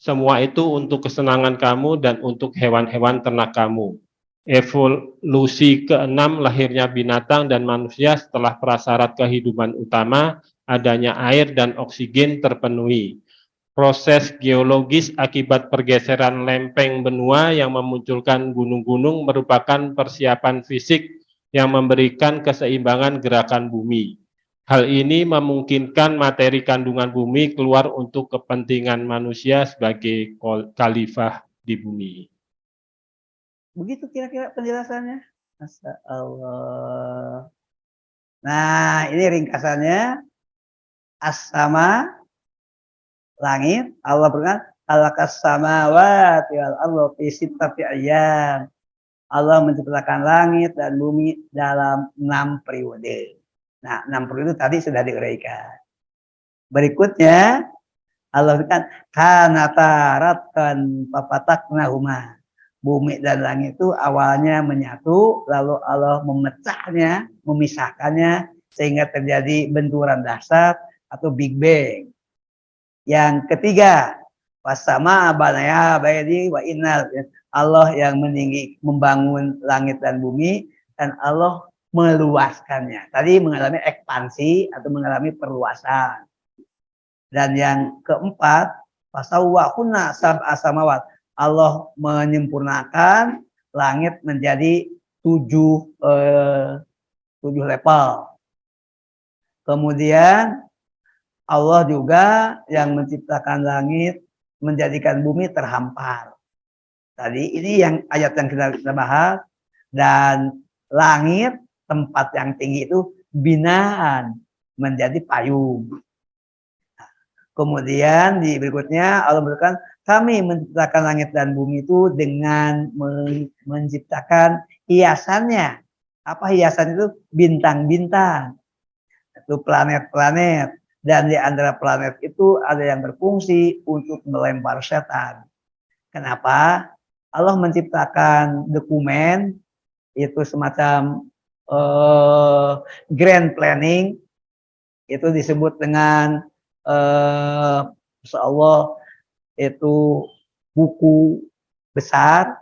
semua itu untuk kesenangan kamu dan untuk hewan-hewan ternak kamu. Evolusi keenam, lahirnya binatang dan manusia setelah prasyarat kehidupan utama, adanya air dan oksigen terpenuhi. Proses geologis akibat pergeseran lempeng benua yang memunculkan gunung-gunung merupakan persiapan fisik yang memberikan keseimbangan gerakan bumi. Hal ini memungkinkan materi kandungan bumi keluar untuk kepentingan manusia sebagai khalifah di bumi. Begitu kira-kira penjelasannya. Masya Allah. Nah, ini ringkasannya. As-sama, langit. Allah berkata, "Khalakas samawati wal arda fi sittati ayyam." Allah menciptakan langit dan bumi dalam 6 periode. Nah, 6 periode tadi sudah diuraikan. Berikutnya, Allah berkata, "Kanata ratqan fafataknahuma." Bumi dan langit itu awalnya menyatu, lalu Allah memecahnya, memisahkannya, sehingga terjadi benturan dahsyat atau Big Bang. Yang ketiga, wasama banaya bayadi wa innal. Allah yang meninggi, membangun langit dan bumi, dan Allah meluaskannya. Tadi mengalami ekspansi atau mengalami perluasan. Dan yang keempat, fasawwahunna sab'a samawat. Allah menyempurnakan langit menjadi 7 level. Kemudian Allah juga yang menciptakan langit, menjadikan bumi terhampar. Tadi ini yang ayat yang kita bahas. Dan langit, tempat yang tinggi itu binaan, menjadi payung. Kemudian di berikutnya Allah berkata, kami menciptakan langit dan bumi itu dengan menciptakan hiasannya. Apa hiasan itu? Bintang-bintang. Itu planet-planet. Dan di antara planet itu ada yang berfungsi untuk melempar setan. Kenapa? Allah menciptakan dokumen, itu semacam grand planning, itu disebut dengan insyaallah itu buku besar.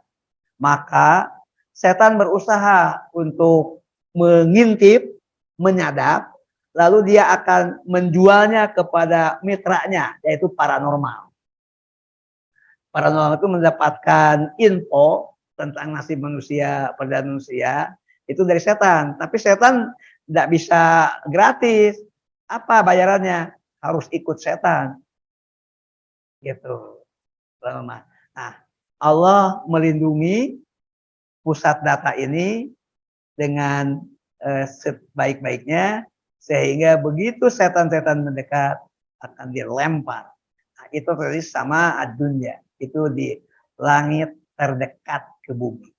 Maka setan berusaha untuk mengintip, menyadap, lalu dia akan menjualnya kepada mitranya, yaitu paranormal. Paranormal itu mendapatkan info tentang nasib manusia, perjalanan manusia, itu dari setan. Tapi setan tidak bisa gratis. Apa bayarannya? Harus ikut setan. Gitu. Nah, Allah melindungi pusat data ini dengan sebaik-baiknya, sehingga begitu setan-setan mendekat akan dilempar. Nah, itu terjadi sama dunia, itu di langit terdekat ke bumi.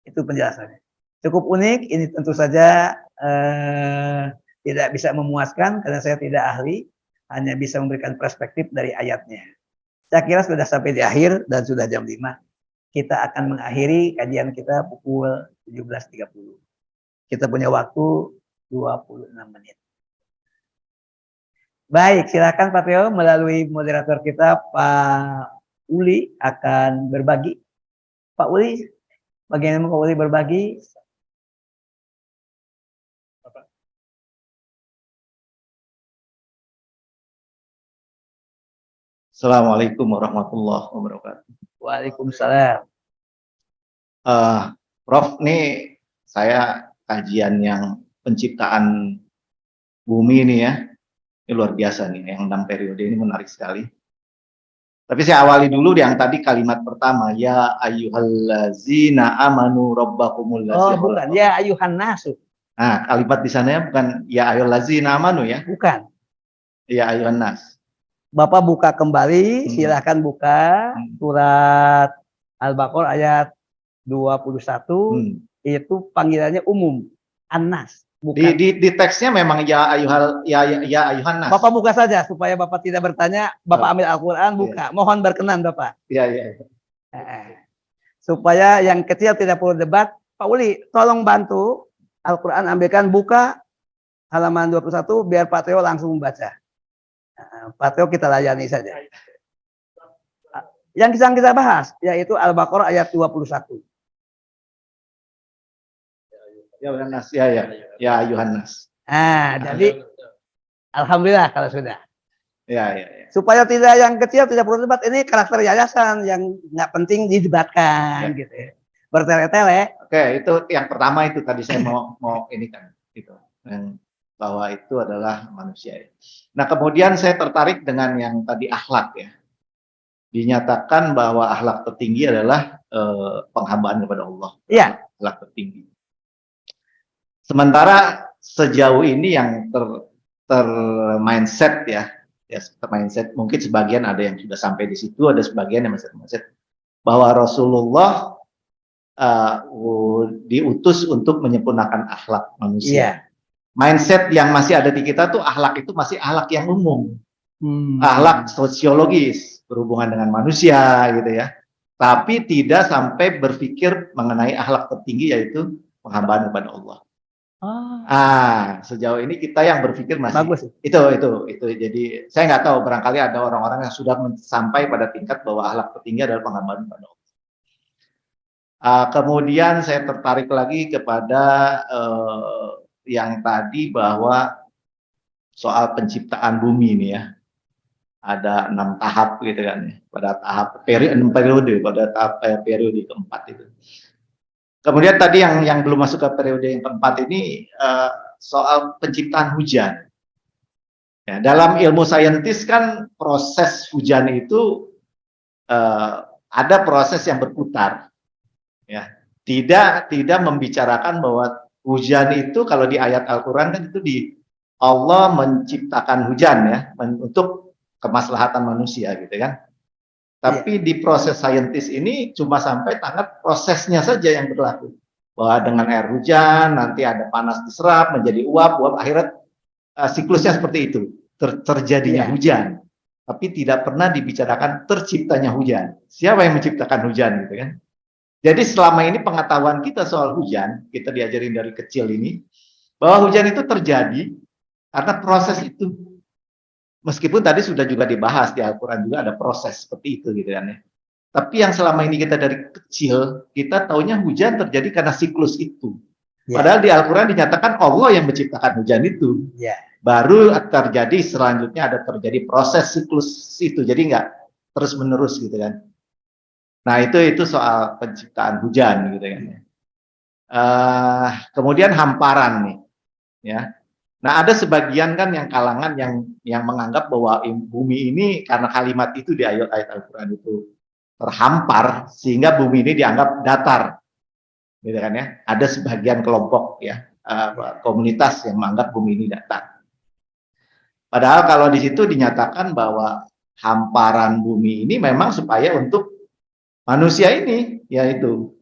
Itu penjelasannya. Cukup unik, ini tentu saja tidak bisa memuaskan karena saya tidak ahli, hanya bisa memberikan perspektif dari ayatnya. Saya kira sudah sampai di akhir dan sudah jam 5. Kita akan mengakhiri kajian kita pukul 17.30. Kita punya waktu 26 menit. Baik, silakan Pak Teo melalui moderator kita Pak Uli akan berbagi. Pak Uli, bagaimana Pak Uli berbagi? Assalamualaikum warahmatullahi wabarakatuh. Waalaikumsalam. Prof, ini saya kajian yang penciptaan bumi ini ya, ini luar biasa nih, yang 6 periode ini menarik sekali. Tapi saya awali dulu yang tadi kalimat pertama, ya ayyuhallazina amanu rabbakumul Oh bukan, ya ayuhan nasu. Nah, kalimat di sana bukan ya ayyuhallazina amanu ya? Bukan. Ya ayyuhan nas. Bapak buka kembali, silahkan buka surat Al-Baqarah ayat 21. itu panggilannya umum, An-Nas. Bukan. Di teksnya memang ya ayuhan nas. Bapak buka saja supaya Bapak tidak bertanya, Bapak ambil Al-Quran, buka. Mohon berkenan Bapak. Iya, iya. Supaya yang kecil tidak perlu debat. Pak Uli, tolong bantu Al-Quran, ambilkan, buka halaman 21 biar Pak Teo langsung membaca. Pak Teo kita layani saja. Yang kita bahas yaitu Al-Baqarah ayat 21. Ya Yohanes, ya Yohanes. Jadi alhamdulillah kalau sudah. Ya. Supaya tidak yang kecil tidak perlu debat, ini karakter yayasan yang nggak penting didebatkan gitu ya. Bertele-tele. Oke, itu yang pertama itu tadi saya mau ini kan itu. Bahwa itu adalah manusia. Nah, kemudian saya tertarik dengan yang tadi akhlak ya. Dinyatakan bahwa akhlak tertinggi adalah penghambaan kepada Allah. Iya. Akhlak tertinggi. Sementara sejauh ini yang mindset ya mindset, mungkin sebagian ada yang sudah sampai di situ, ada sebagian yang mindset bahwa Rasulullah diutus untuk menyempurnakan akhlak manusia. Iya. Mindset yang masih ada di kita tuh akhlak itu masih akhlak yang umum, akhlak sosiologis berhubungan dengan manusia gitu ya, tapi tidak sampai berpikir mengenai akhlak tertinggi yaitu penghambaan kepada Allah. Sejauh ini kita yang berpikir masih bagus. Itu. Jadi saya nggak tahu, barangkali ada orang-orang yang sudah sampai pada tingkat bahwa akhlak tertinggi adalah penghambaan kepada Allah. Kemudian saya tertarik lagi kepada yang tadi bahwa soal penciptaan bumi ini ya, ada 6 tahap gitu kan ya, pada tahap periode pada tahap periode keempat itu. Kemudian tadi yang belum masuk ke periode yang keempat ini soal penciptaan hujan. Ya, dalam ilmu saintis kan proses hujan itu ada proses yang berputar. Ya, tidak membicarakan bahwa hujan itu kalau di ayat Al-Quran kan itu Allah menciptakan hujan ya untuk kemaslahatan manusia gitu kan. Tapi di proses saintis ini cuma sampai tangan prosesnya saja yang berlaku. Bahwa dengan air hujan nanti ada panas diserap menjadi uap akhirnya siklusnya seperti itu. Terjadinya hujan. Tapi tidak pernah dibicarakan terciptanya hujan. Siapa yang menciptakan hujan gitu kan? Jadi selama ini pengetahuan kita soal hujan, kita diajarin dari kecil ini bahwa hujan itu terjadi karena proses itu. Meskipun tadi sudah juga dibahas di Al-Quran juga ada proses seperti itu gitu kan ya. Tapi yang selama ini kita dari kecil, kita taunya hujan terjadi karena siklus itu. Padahal di Al-Quran dinyatakan Allah yang menciptakan hujan itu. Baru terjadi selanjutnya ada terjadi proses siklus itu. Jadi nggak terus menerus gitu kan. Nah itu soal penciptaan hujan gitu kan ya. Kemudian hamparan nih ya. Nah, ada sebagian kan yang kalangan yang menganggap bahwa bumi ini karena kalimat itu di ayat-ayat Al-Quran itu terhampar sehingga bumi ini dianggap datar. Gitu kan ya. Ada sebagian kelompok ya, komunitas yang menganggap bumi ini datar. Padahal kalau di situ dinyatakan bahwa hamparan bumi ini memang supaya untuk manusia ini yaitu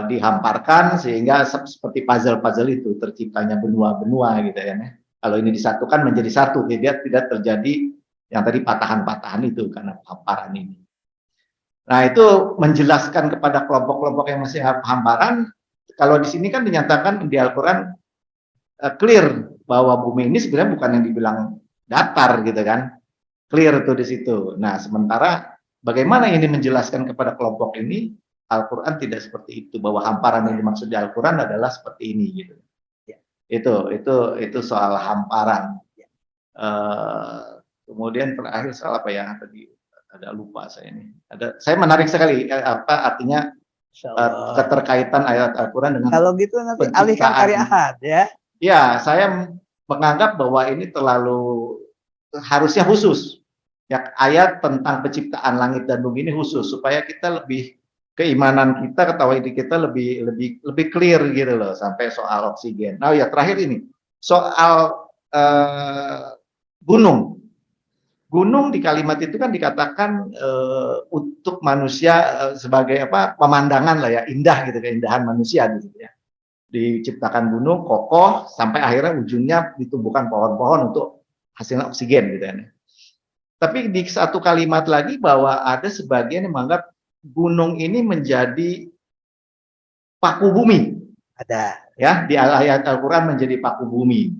dihamparkan sehingga seperti puzzle itu terciptanya benua-benua gitu ya. Kalau ini disatukan menjadi satu, tidak terjadi yang tadi patahan-patahan itu karena hamparan ini. Nah itu menjelaskan kepada kelompok-kelompok yang masih hamparan. Kalau di sini kan dinyatakan di Al-Quran clear bahwa bumi ini sebenarnya bukan yang dibilang datar gitu kan, clear tuh di situ. Nah sementara bagaimana ini menjelaskan kepada kelompok ini? Al-Quran tidak seperti itu, bahwa hamparan yang dimaksud di Al-Quran adalah seperti ini gitu. Itu soal hamparan. Kemudian terakhir soal apa ya tadi ada lupa saya ini. Saya menarik sekali apa artinya keterkaitan ayat Al-Quran dengan kalau gitu nanti alihkan karya Ahad ya. Ya, saya menganggap bahwa ini terlalu harusnya khusus. Ya, ayat tentang penciptaan langit dan bumi ini khusus supaya kita lebih keimanan kita, ketahui kita lebih clear gitu loh sampai soal oksigen. Nah ya terakhir ini soal gunung. gunung di kalimat itu kan dikatakan untuk manusia sebagai apa pemandangan lah ya, indah gitu, keindahan manusia gitu ya. Diciptakan gunung kokoh sampai akhirnya ujungnya ditumbuhkan pohon-pohon untuk hasilnya oksigen gitu ya. Tapi di satu kalimat lagi bahwa ada sebagian yang menganggap gunung ini menjadi paku bumi. Ada. Ya, di ayat Al-Qur'an menjadi paku bumi.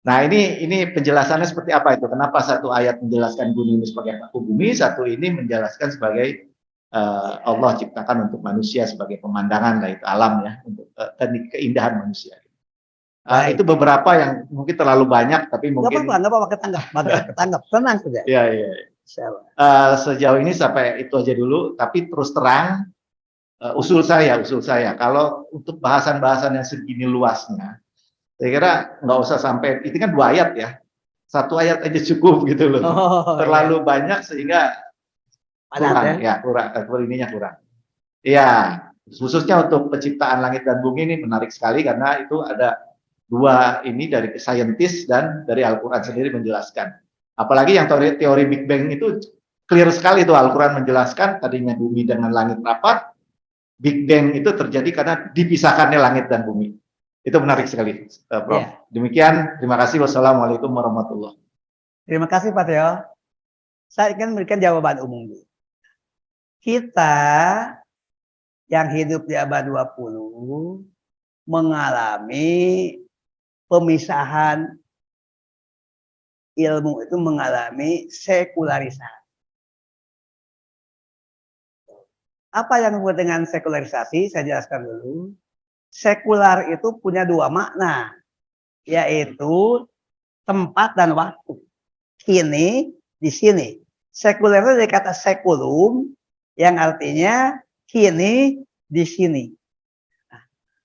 Nah, ini penjelasannya seperti apa itu? Kenapa satu ayat menjelaskan gunung ini sebagai paku bumi, satu ini menjelaskan sebagai Allah ciptakan untuk manusia sebagai pemandangan lah itu alam ya, untuk keindahan manusia. Itu beberapa yang mungkin terlalu banyak, tapi mungkin Nggak apa-apa, ketanggap, tenang saja. ya. Sejauh ini sampai itu aja dulu. Tapi terus terang, usul saya, kalau untuk bahasan-bahasan yang segini luasnya, saya kira nggak usah sampai, itu kan 2 ayat ya, 1 ayat aja cukup gitu loh. Terlalu banyak sehingga kurang ya, kurang. Iya, khususnya untuk penciptaan langit dan bumi ini menarik sekali karena itu ada 2 ini dari saintis dan dari Al-Quran sendiri menjelaskan. Apalagi yang teori Big Bang itu clear sekali tuh, Al-Quran menjelaskan tadinya bumi dengan langit rapat, Big Bang itu terjadi karena dipisahkannya langit dan bumi. Itu menarik sekali, Prof. Ya. Demikian, terima kasih. Wassalamualaikum warahmatullahi wabarakatuh. Terima kasih Pak Teo. Saya ingin memberikan jawaban umum. Kita yang hidup di abad 20 mengalami pemisahan ilmu, itu mengalami sekularisasi. Apa yang disebut dengan sekularisasi? Saya jelaskan dulu. Sekular itu punya 2 makna, yaitu tempat dan waktu. Kini, di sini. Sekuler itu dari kata sekulum, yang artinya kini, di sini. Nah,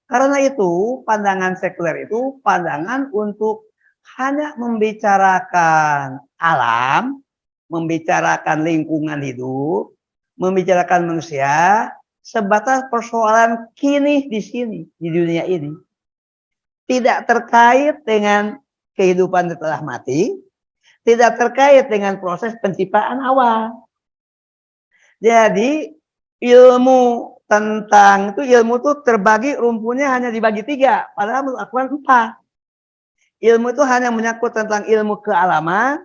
karena itu, pandangan sekuler itu pandangan untuk hanya membicarakan alam, membicarakan lingkungan hidup, membicarakan manusia, sebatas persoalan kini di sini, di dunia ini. Tidak terkait dengan kehidupan setelah mati, tidak terkait dengan proses penciptaan awal. Jadi ilmu tentang ilmu itu terbagi, rumputnya hanya dibagi 3, padahal Al-Quran 4. Ilmu itu hanya menyangkut tentang ilmu kealaman,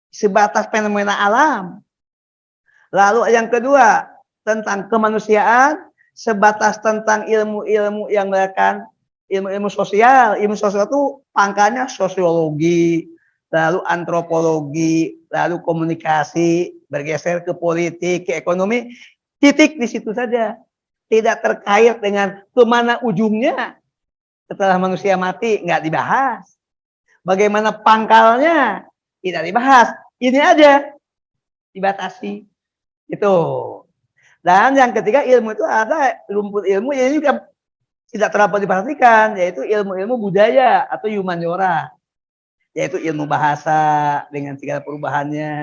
sebatas fenomena alam. Lalu yang kedua, tentang kemanusiaan, sebatas tentang ilmu-ilmu yang merupakan ilmu-ilmu sosial. Ilmu sosial itu pangkalnya sosiologi, lalu antropologi, lalu komunikasi, bergeser ke politik, ke ekonomi. Titik di situ saja. Tidak terkait dengan kemana ujungnya setelah manusia mati, nggak dibahas. Bagaimana pangkalnya, tidak dibahas. Ini aja dibatasi. Itu. Dan yang ketiga, ilmu itu ada rumput ilmu yang juga tidak terlalu diperhatikan, yaitu ilmu-ilmu budaya atau humaniora, yaitu ilmu bahasa dengan segala perubahannya.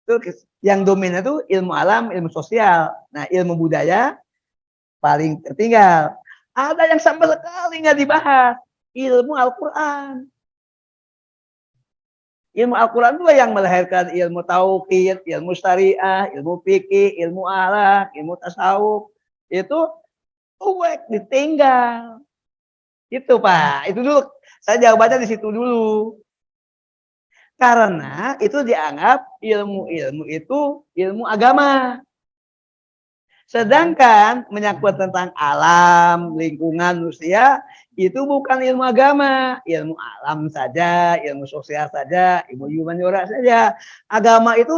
Itu yang dominan itu ilmu alam, ilmu sosial. Nah, ilmu budaya paling tertinggal. Ada yang sama sekali nggak dibahas, ilmu Al-Quran. Ilmu Al-Quran itu yang melahirkan ilmu tauhid, ilmu syariah, ilmu fikih, ilmu akhlak, ilmu tasawuf. Itu ditinggal. Itu Pak, itu dulu. Saya jawabannya di situ dulu. Karena itu dianggap ilmu-ilmu itu ilmu agama. Sedangkan menyangkut tentang alam, lingkungan manusia, itu bukan ilmu agama. Ilmu alam saja, ilmu sosial saja, ilmu humaniora saja. Agama itu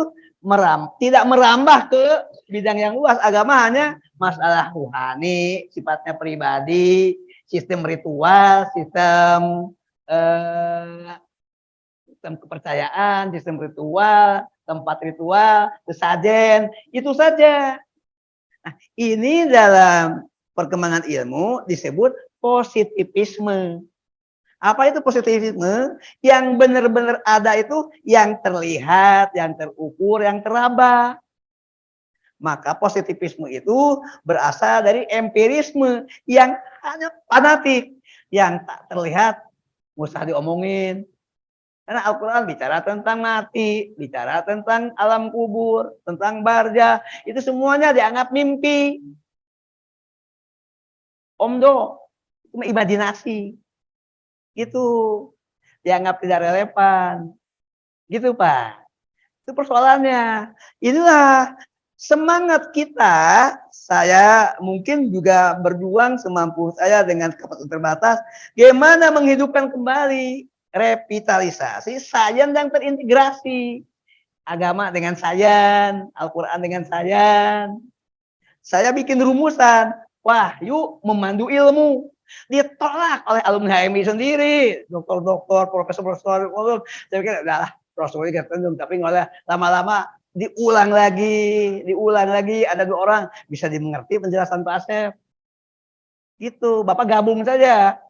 tidak merambah ke bidang yang luas. Agama hanya masalah rohani, sifatnya pribadi, sistem ritual, sistem kepercayaan, sistem ritual, tempat ritual, sesajen, itu saja. Nah, ini dalam perkembangan ilmu disebut positivisme. Apa itu positivisme? Yang benar-benar ada itu yang terlihat, yang terukur, yang teraba. Maka positivisme itu berasal dari empirisme yang hanya fanatik, yang tak terlihat, nggak usah diomongin. Karena Al-Quran bicara tentang mati, bicara tentang alam kubur, tentang barzah, itu semuanya dianggap mimpi. Omdo, itu imajinasi. Gitu. Dianggap tidak relevan. Gitu, Pak. Itu persoalannya. Inilah semangat kita, saya mungkin juga berjuang semampu saya dengan kapasitas terbatas, gimana menghidupkan kembali revitalisasi sains yang terintegrasi. Agama dengan sains, Al-Quran dengan sains. Saya bikin rumusan, wahyu memandu ilmu. Ditolak oleh alumni HMI sendiri, dokter-dokter, profesor-profesor. Saya pikir, udahlah, Rasulullah ketemu, tapi nggak oleh lama-lama diulang lagi. Ada 2 orang bisa dimengerti penjelasan Pak Asep. Gitu, Bapak gabung saja.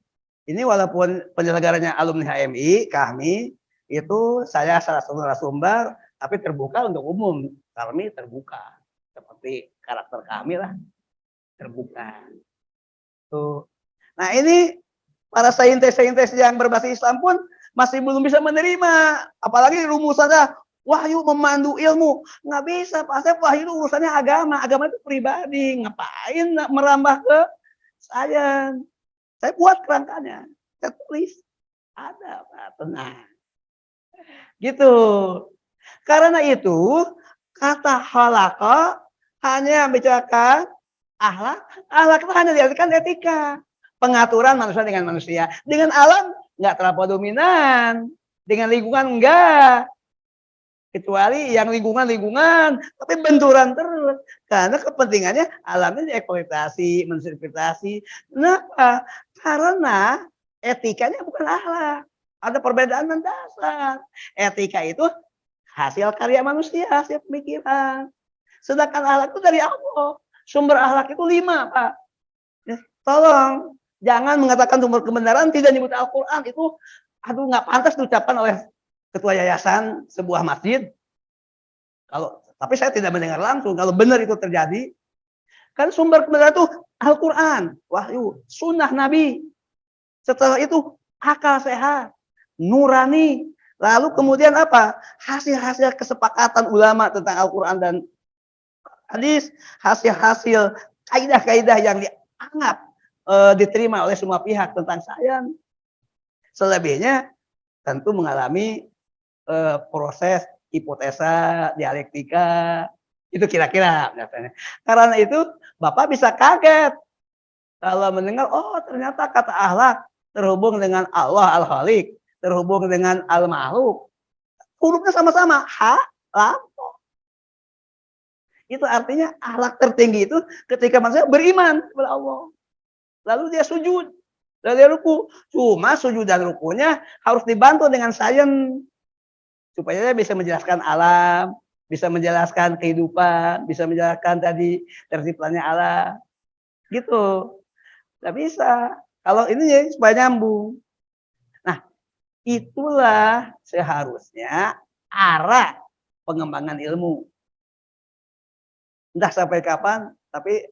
Ini walaupun penyelenggaranya alumni HMI, kami itu saya salah satu narasumber, tapi terbuka untuk umum. Kami terbuka, seperti karakter kami lah, terbuka. Tuh. Nah ini para saintis-saintis yang berbasis Islam pun masih belum bisa menerima. Apalagi rumusannya wahyu memandu ilmu. Nggak bisa, Pak Asep, wahyu itu urusannya agama. Agama itu pribadi. Ngapain merambah ke sains? Saya buat kerangkanya. Saya tulis. Ada, Pak. Tenang. Gitu. Karena itu, kata halaka hanya bicarakan akhlak. Akhlak itu hanya diartikan etika. Pengaturan manusia dengan manusia. Dengan alam nggak terlalu dominan. Dengan lingkungan enggak. Kecuali yang lingkungan, tapi benturan terus. Karena kepentingannya alamnya dieksploitasi, menservitasi. Kenapa? Karena etikanya bukan akhlak. Ada perbedaan mendasar. Etika itu hasil karya manusia, hasil pemikiran. Sedangkan akhlak itu dari Allah. Sumber akhlak itu 5, Pak. Tolong. Jangan mengatakan sumber kebenaran tidak nyebut Al-Quran. Itu aduh nggak pantas diucapkan oleh ketua yayasan sebuah masjid. Tapi saya tidak mendengar langsung. Kalau benar itu terjadi, kan sumber kebenaran itu Al-Quran, wahyu, sunnah Nabi. Setelah itu akal sehat, nurani. Lalu kemudian apa? Hasil-hasil kesepakatan ulama tentang Al-Quran dan hadis, hasil-hasil kaidah-kaidah yang dianggap diterima oleh semua pihak tentang sains. Selebihnya tentu mengalami proses hipotesa, dialektika, itu kira-kira biasanya. Karena itu Bapak bisa kaget kalau mendengar, oh ternyata kata akhlak terhubung dengan Allah Al-Khaliq, terhubung dengan Al-Makhluk. Hurufnya sama-sama, ha, lam. Itu artinya akhlak tertinggi itu ketika manusia beriman kepada Allah. Lalu dia sujud, lalu dia ruku. Cuma sujud dan rukunya harus dibantu dengan sains supaya dia bisa menjelaskan alam, bisa menjelaskan kehidupan, bisa menjelaskan tadi terciptanya alam. Gitu. Nggak bisa. Kalau ini ya supaya nyambung. Nah, itulah seharusnya arah pengembangan ilmu. Entah sampai kapan, tapi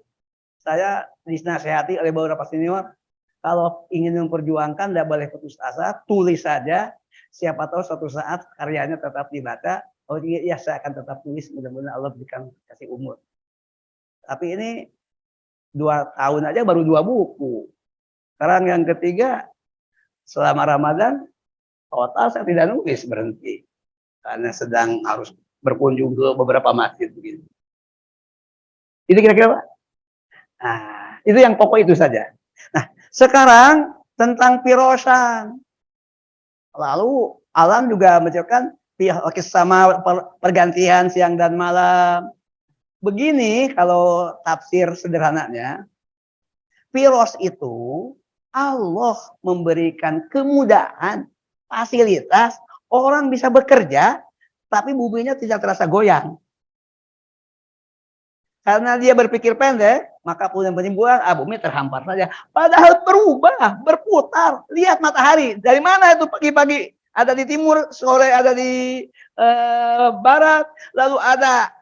saya dinasehati oleh beberapa senior, kalau ingin memperjuangkan tidak boleh putus asa, tulis saja. Siapa tahu suatu saat karyanya tetap dibaca. Oh iya, saya akan tetap tulis. Mudah-mudahan Allah berikan kasih umur. Tapi ini 2 tahun aja baru 2 buku. Sekarang yang ketiga, selama Ramadan, total saya tidak nulis, berhenti. Karena sedang harus berkunjung ke beberapa masjid begitu. Itu kira-kira, Pak. Nah, itu yang pokok itu saja. Nah, sekarang tentang pirosan. Lalu alam juga menceritakan sama pergantian siang dan malam. Begini kalau tafsir sederhananya, piros itu Allah memberikan kemudahan, fasilitas, orang bisa bekerja, tapi buminya tidak terasa goyang. Karena dia berpikir pendek, maka punya penimbulan, bumi terhampar saja. Padahal berubah, berputar. Lihat matahari, dari mana itu pagi-pagi? Ada di timur, sore ada di barat, lalu ada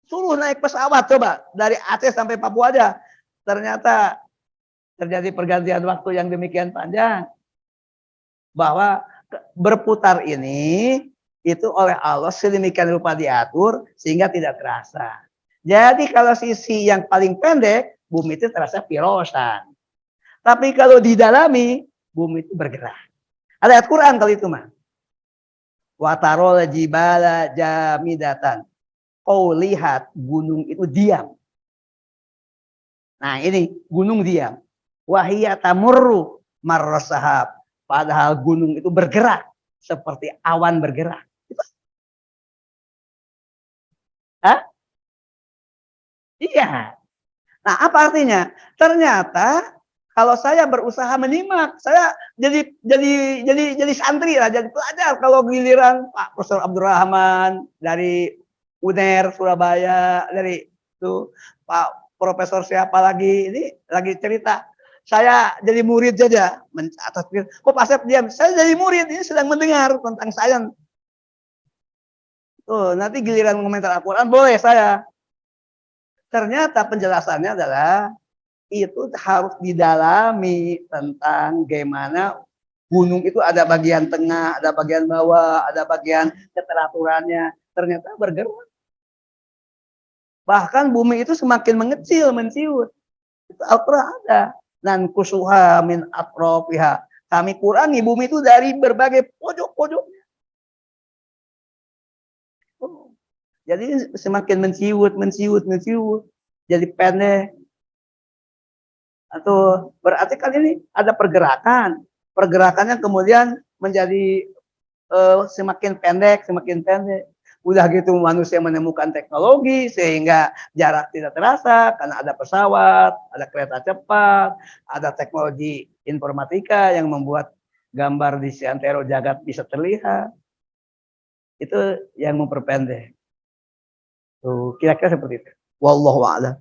suruh naik pesawat, coba. Dari Aceh sampai Papua aja. Ternyata terjadi pergantian waktu yang demikian panjang. Bahwa berputar ini itu oleh Allah sedemikian rupa diatur sehingga tidak terasa. Jadi kalau sisi yang paling pendek, bumi itu terasa pirosan. Tapi kalau didalami, bumi itu bergerak. Ada ayat Quran kalau itu mah. Wa tarol jibala jamidatan. Kau lihat gunung itu diam. Nah ini gunung diam. Wahia tamurru marrasahab. Padahal gunung itu bergerak seperti awan bergerak. Hah? Iya. Nah, apa artinya? Ternyata kalau saya berusaha menyimak, saya jadi santri lah, jadi pelajar. Kalau giliran Pak Profesor Abdurrahman dari UNER Surabaya, dari itu Pak Profesor siapa lagi ini lagi cerita, saya jadi murid saja mencatat. Kok Pak Asep diam? Saya jadi murid ini sedang mendengar tentang sains. Tuh, nanti giliran komentar Al-Quran boleh saya. Ternyata penjelasannya adalah itu harus didalami tentang bagaimana gunung itu ada bagian tengah, ada bagian bawah, ada bagian keteraturannya. Ternyata bergerak. Bahkan bumi itu semakin mengecil, menciut. Itu Al-Quran ada. Dan kusuha min atrofiha. Kami kurangi bumi itu dari berbagai pojok-pojoknya. Jadi semakin menciut. Jadi pendek. Atau berarti kan ini ada pergerakan. Pergerakannya kemudian menjadi semakin pendek. Udah gitu manusia menemukan teknologi sehingga jarak tidak terasa karena ada pesawat, ada kereta cepat, ada teknologi informatika yang membuat gambar di seantero jagat bisa terlihat. Itu yang memperpendek. Tuh, kira-kira seperti itu. Wallahu a'lam.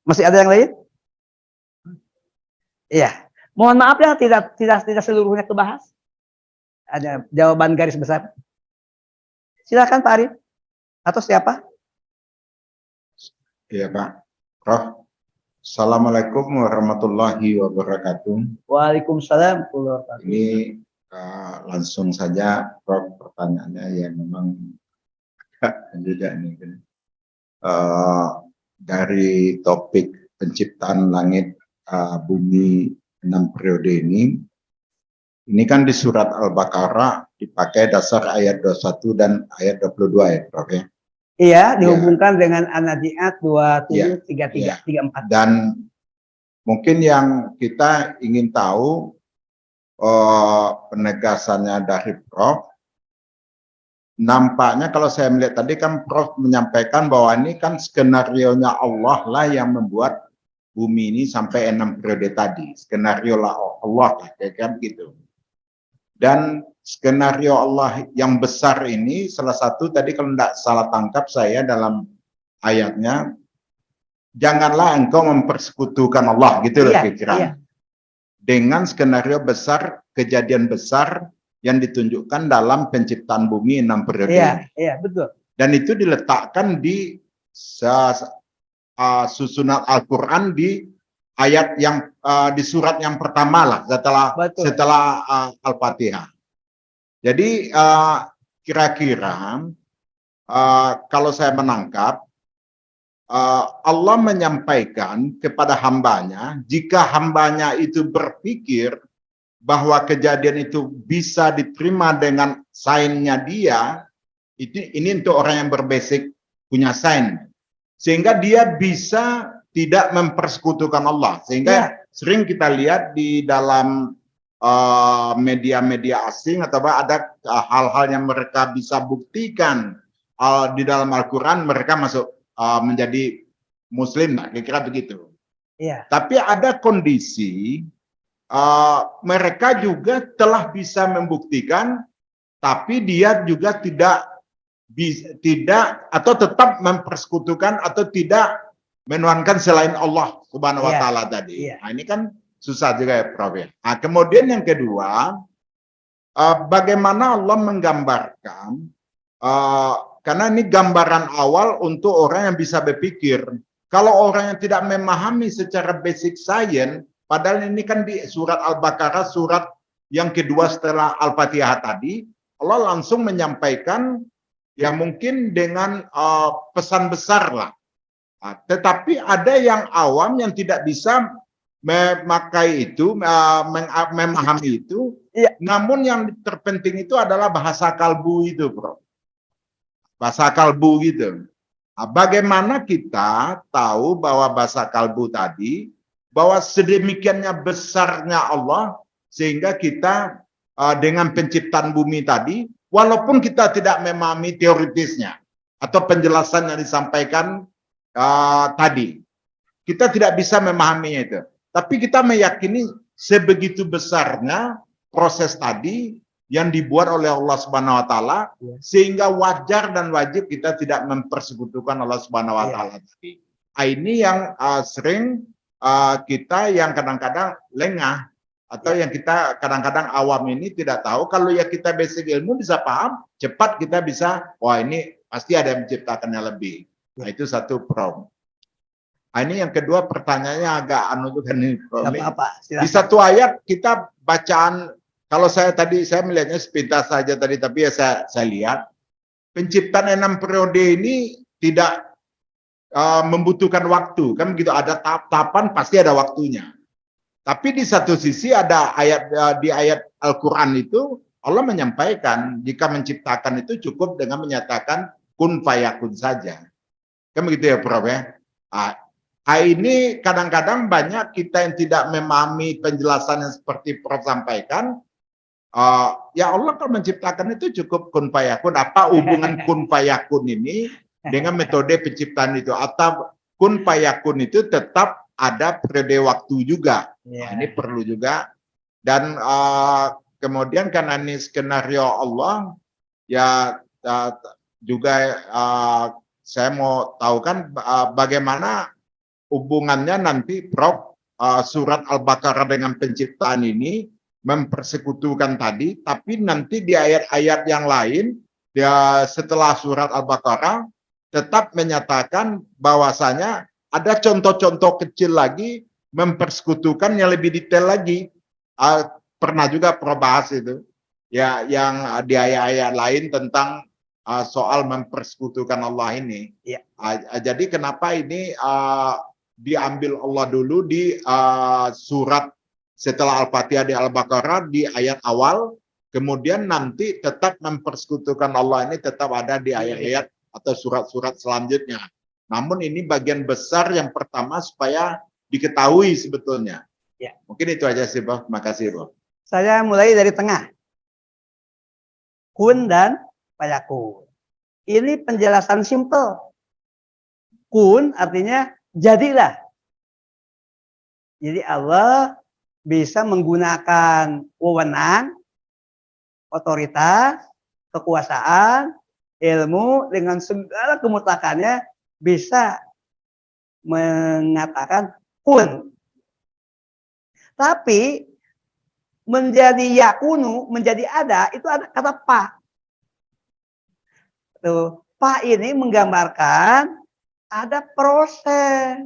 Masih ada yang lain? Iya. Mohon maaf ya tidak seluruhnya kebahas. Ada jawaban garis besar. Silakan Pak Arif. Atau siapa? Iya Pak. Prof. Assalamualaikum warahmatullahi wabarakatuh. Waalaikumsalam. Ini langsung saja Prof, pertanyaannya yang memang juga nih. Dari topik penciptaan langit bumi 6 periode ini kan di surat Al-Baqarah dipakai dasar ayat 21 dan ayat 22 ya Prof ya. Iya, dihubungkan dengan An-Nazi'at 27, 33, 34. Dan mungkin yang kita ingin tahu penegasannya dari Prof. Nampaknya kalau saya melihat tadi kan Prof menyampaikan bahwa ini kan skenarionya Allah lah yang membuat bumi ini sampai 6 periode tadi. Skenario lah Allah kayak gitu. Dan skenario Allah yang besar ini salah satu tadi kalau tidak salah tangkap saya dalam ayatnya, janganlah engkau mempersekutukan Allah gitu loh kira-kira. Dengan skenario besar, kejadian besar yang ditunjukkan dalam penciptaan bumi 6 periode ini. Iya, betul. Dan itu diletakkan di susunan Al-Quran di ayat yang di surat yang pertama lah setelah Al-Fatihah. Jadi kira-kira kalau saya menangkap Allah menyampaikan kepada hambanya, jika hambanya itu berpikir bahwa kejadian itu bisa diterima dengan sainsnya dia, ini untuk orang yang berbasic punya sains, sehingga dia bisa tidak mempersekutukan Allah. Sehingga sering kita lihat di dalam media-media asing atau ada hal-hal yang mereka bisa buktikan di dalam Al-Quran, mereka masuk menjadi Muslim, kira-kira begitu. Tapi ada kondisi mereka juga telah bisa membuktikan, tapi dia juga tidak atau tetap mempersekutukan atau tidak menuhankan selain Allah Subhanahu wa Ta'ala tadi. Nah, ini kan susah juga ya Prof ya. Nah, kemudian yang kedua, bagaimana Allah menggambarkan, karena ini gambaran awal untuk orang yang bisa berpikir. Kalau orang yang tidak memahami secara basic science, padahal ini kan di surat Al-Baqarah surat yang kedua setelah Al-Fatihah tadi, Allah langsung menyampaikan ya mungkin dengan pesan besar lah. Nah, tetapi ada yang awam yang tidak bisa memakai itu, memahami itu. Iya. Namun yang terpenting itu adalah bahasa kalbu itu, bro. Bahasa kalbu gitu. Nah, bagaimana kita tahu bahwa bahasa kalbu tadi, bahwa sedemikiannya besarnya Allah, sehingga kita dengan penciptaan bumi tadi, walaupun kita tidak memahami teoritisnya, atau penjelasan yang disampaikan tadi, kita tidak bisa memahaminya itu. Tapi kita meyakini sebegitu besarnya proses tadi yang dibuat oleh Allah Subhanahu wa taala, sehingga wajar dan wajib kita tidak mempersekutukan Allah Subhanahu wa taala tadi. Ini yang sering kita yang kadang-kadang lengah, atau yang kita kadang-kadang awam ini tidak tahu. Kalau ya kita basic ilmu bisa paham, cepat kita bisa, wah ini pasti ada yang menciptakannya lebih. Nah, itu satu prom. Nah, ini yang kedua, pertanyaannya agak juga nih, Prof. Di satu ayat kita bacaan, kalau saya melihatnya sepintas saja tadi, tapi ya saya lihat penciptaan 6 periode ini tidak membutuhkan waktu, kan begitu, ada tahapan pasti ada waktunya. Tapi di satu sisi ada ayat di ayat Al-Qur'an itu Allah menyampaikan jika menciptakan itu cukup dengan menyatakan kun fayakun saja. Kan begitu ya, Prof ya. Ini kadang-kadang banyak kita yang tidak memahami penjelasan yang seperti Prof sampaikan. Ya Allah kalau menciptakan itu cukup kun fayakun. Apa hubungan kun fayakun ini dengan metode penciptaan itu? Atau kun fayakun itu tetap ada periode waktu juga. Nah, ini perlu juga. Dan kemudian karena ini skenario Allah, ya juga saya mau tahu kan bagaimana hubungannya nanti, Prof, surat Al-Baqarah dengan penciptaan ini mempersekutukan tadi, tapi nanti di ayat-ayat yang lain, ya setelah surat Al-Baqarah, tetap menyatakan bahwasanya ada contoh-contoh kecil lagi mempersekutukan yang lebih detail lagi. Pernah juga Prof bahas itu, ya yang di ayat-ayat lain tentang soal mempersekutukan Allah ini. Ya. Jadi kenapa ini diambil Allah dulu di surat setelah Al-Fatihah di Al-Baqarah di ayat awal, kemudian nanti tetap mempersekutukan Allah ini tetap ada di ayat-ayat atau surat-surat selanjutnya. Namun ini bagian besar yang pertama supaya diketahui sebetulnya. Ya. Mungkin itu aja sih, Prof. Terima kasih, Prof. Saya mulai dari tengah. Kun dan fayakun. Ini penjelasan simple. Kun artinya jadilah. Jadi Allah bisa menggunakan wewenang, otoritas, kekuasaan, ilmu dengan segala kemutlakannya bisa mengatakan kun. Tapi menjadi yakunu, menjadi ada, itu ada kata pa. Tuh, pa ini menggambarkan ada proses.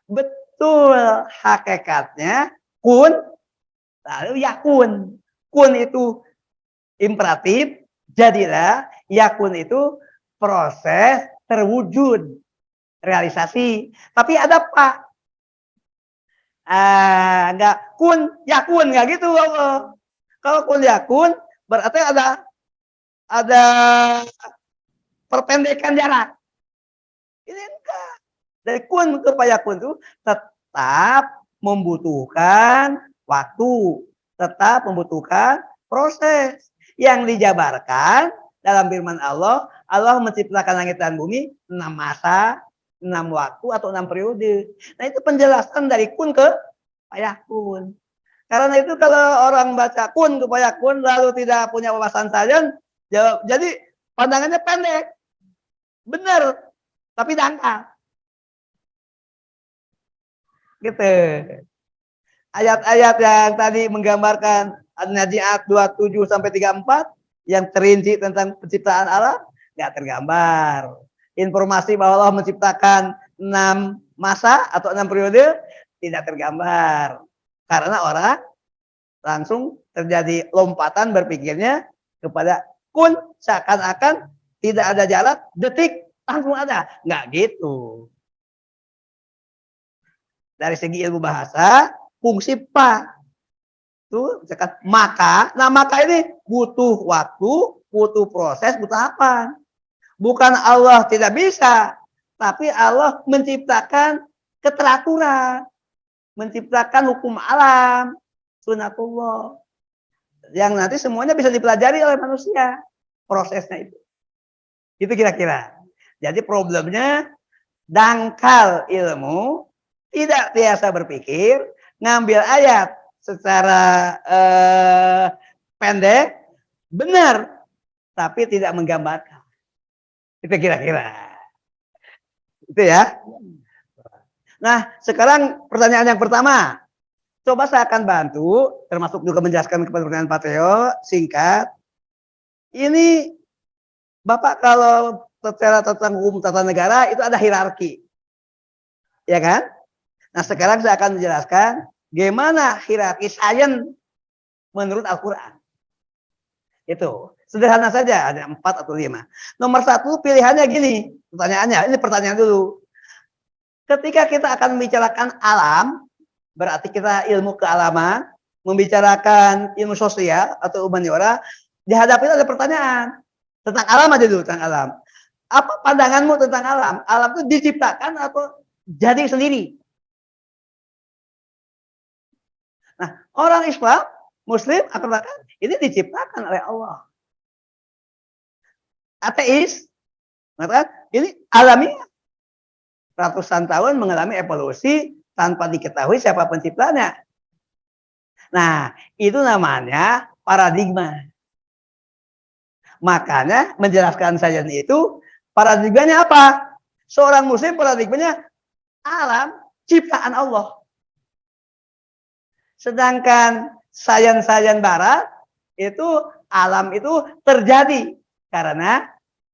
Betul hakikatnya kun, lalu yakun. Kun itu imperatif, jadilah. Yakun itu proses terwujud, realisasi. Tapi ada pa. Enggak kun yakun, enggak gitu. Kalau kun yakun berarti ada perpendekan jarak. Ini enggak. Dari kun ke fayakun itu tetap membutuhkan waktu, tetap membutuhkan proses yang dijabarkan dalam firman Allah. Allah menciptakan langit dan bumi 6 masa, 6 waktu atau 6 periode. Nah, itu penjelasan dari kun ke fayakun. Karena itu kalau orang baca kun ke fayakun lalu tidak punya wawasan sains, jadi pandangannya pendek. Benar, tapi dangkal. Gitu. Ayat-ayat yang tadi menggambarkan An-Nazi'at 27 sampai 34 yang terinci tentang penciptaan alam nggak tergambar. Informasi bahwa Allah menciptakan 6 masa atau 6 periode tidak tergambar. Karena orang langsung terjadi lompatan berpikirnya kepada kun, seakan-akan tidak ada jarak, detik langsung ada. Nggak gitu. Dari segi ilmu bahasa, fungsi pa itu misalkan maka, nah maka ini butuh waktu, butuh proses, butuh apa? Bukan Allah tidak bisa, tapi Allah menciptakan keteraturan, menciptakan hukum alam, sunatullah, yang nanti semuanya bisa dipelajari oleh manusia, prosesnya itu. Itu kira-kira. Jadi problemnya dangkal ilmu, tidak biasa berpikir, ngambil ayat secara pendek, benar, tapi tidak menggambarkan. Itu kira-kira. Itu ya. Nah, sekarang pertanyaan yang pertama. Coba saya akan bantu, termasuk juga menjelaskan kepada pertanyaan Pak Theo, singkat. Ini, Bapak kalau secara tentang hukum tata negara, itu ada hierarki. Ya kan? Nah, sekarang saya akan menjelaskan gimana hierarki sains menurut Al-Quran. Itu. Sederhana saja, ada 4 atau 5. Nomor 1, pilihannya gini. Pertanyaannya, ini pertanyaan dulu. Ketika kita akan membicarakan alam, berarti kita ilmu kealaman, membicarakan ilmu sosial atau humaniora, dihadapi ada pertanyaan tentang alam aja dulu, tentang alam. Apa pandanganmu tentang alam? Alam itu diciptakan atau jadi sendiri? Nah, orang Islam, Muslim akan mengatakan ini diciptakan oleh Allah. Ateis mengatakan ini alamiah. Ratusan tahun mengalami evolusi tanpa diketahui siapa penciptanya. Nah, itu namanya paradigma. Makanya menjelaskan sains itu paradigmanya apa? Seorang muslim paradigmanya alam ciptaan Allah. Sedangkan sains barat itu alam itu terjadi karena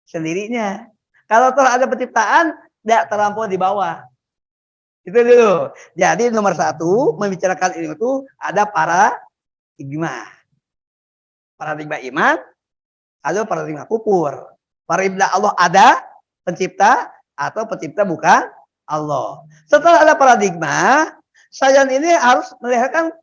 sendirinya. Kalau telah ada penciptaan, tidak terlampau di bawah. Itu dulu. Jadi nomor 1 membicarakan ilmu itu ada paradigma. Paradigma iman, ada paradigma kufur. Paradigma Allah ada pencipta atau pencipta bukan Allah. Setelah ada paradigma, sains ini harus melihatkan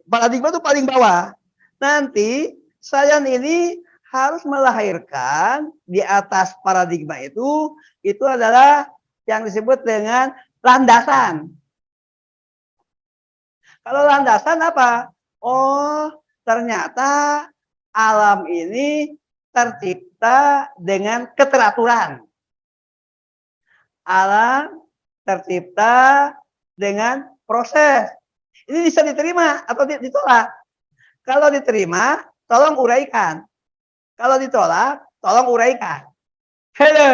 paradigma itu paling bawah. Nanti sains ini harus melahirkan di atas paradigma itu adalah yang disebut dengan landasan. Kalau landasan apa? Oh, ternyata alam ini tercipta dengan keteraturan. Alam tercipta dengan proses. Ini bisa diterima atau ditolak. Kalau diterima, tolong uraikan. Kalau ditolak, tolong uraikan. Hello.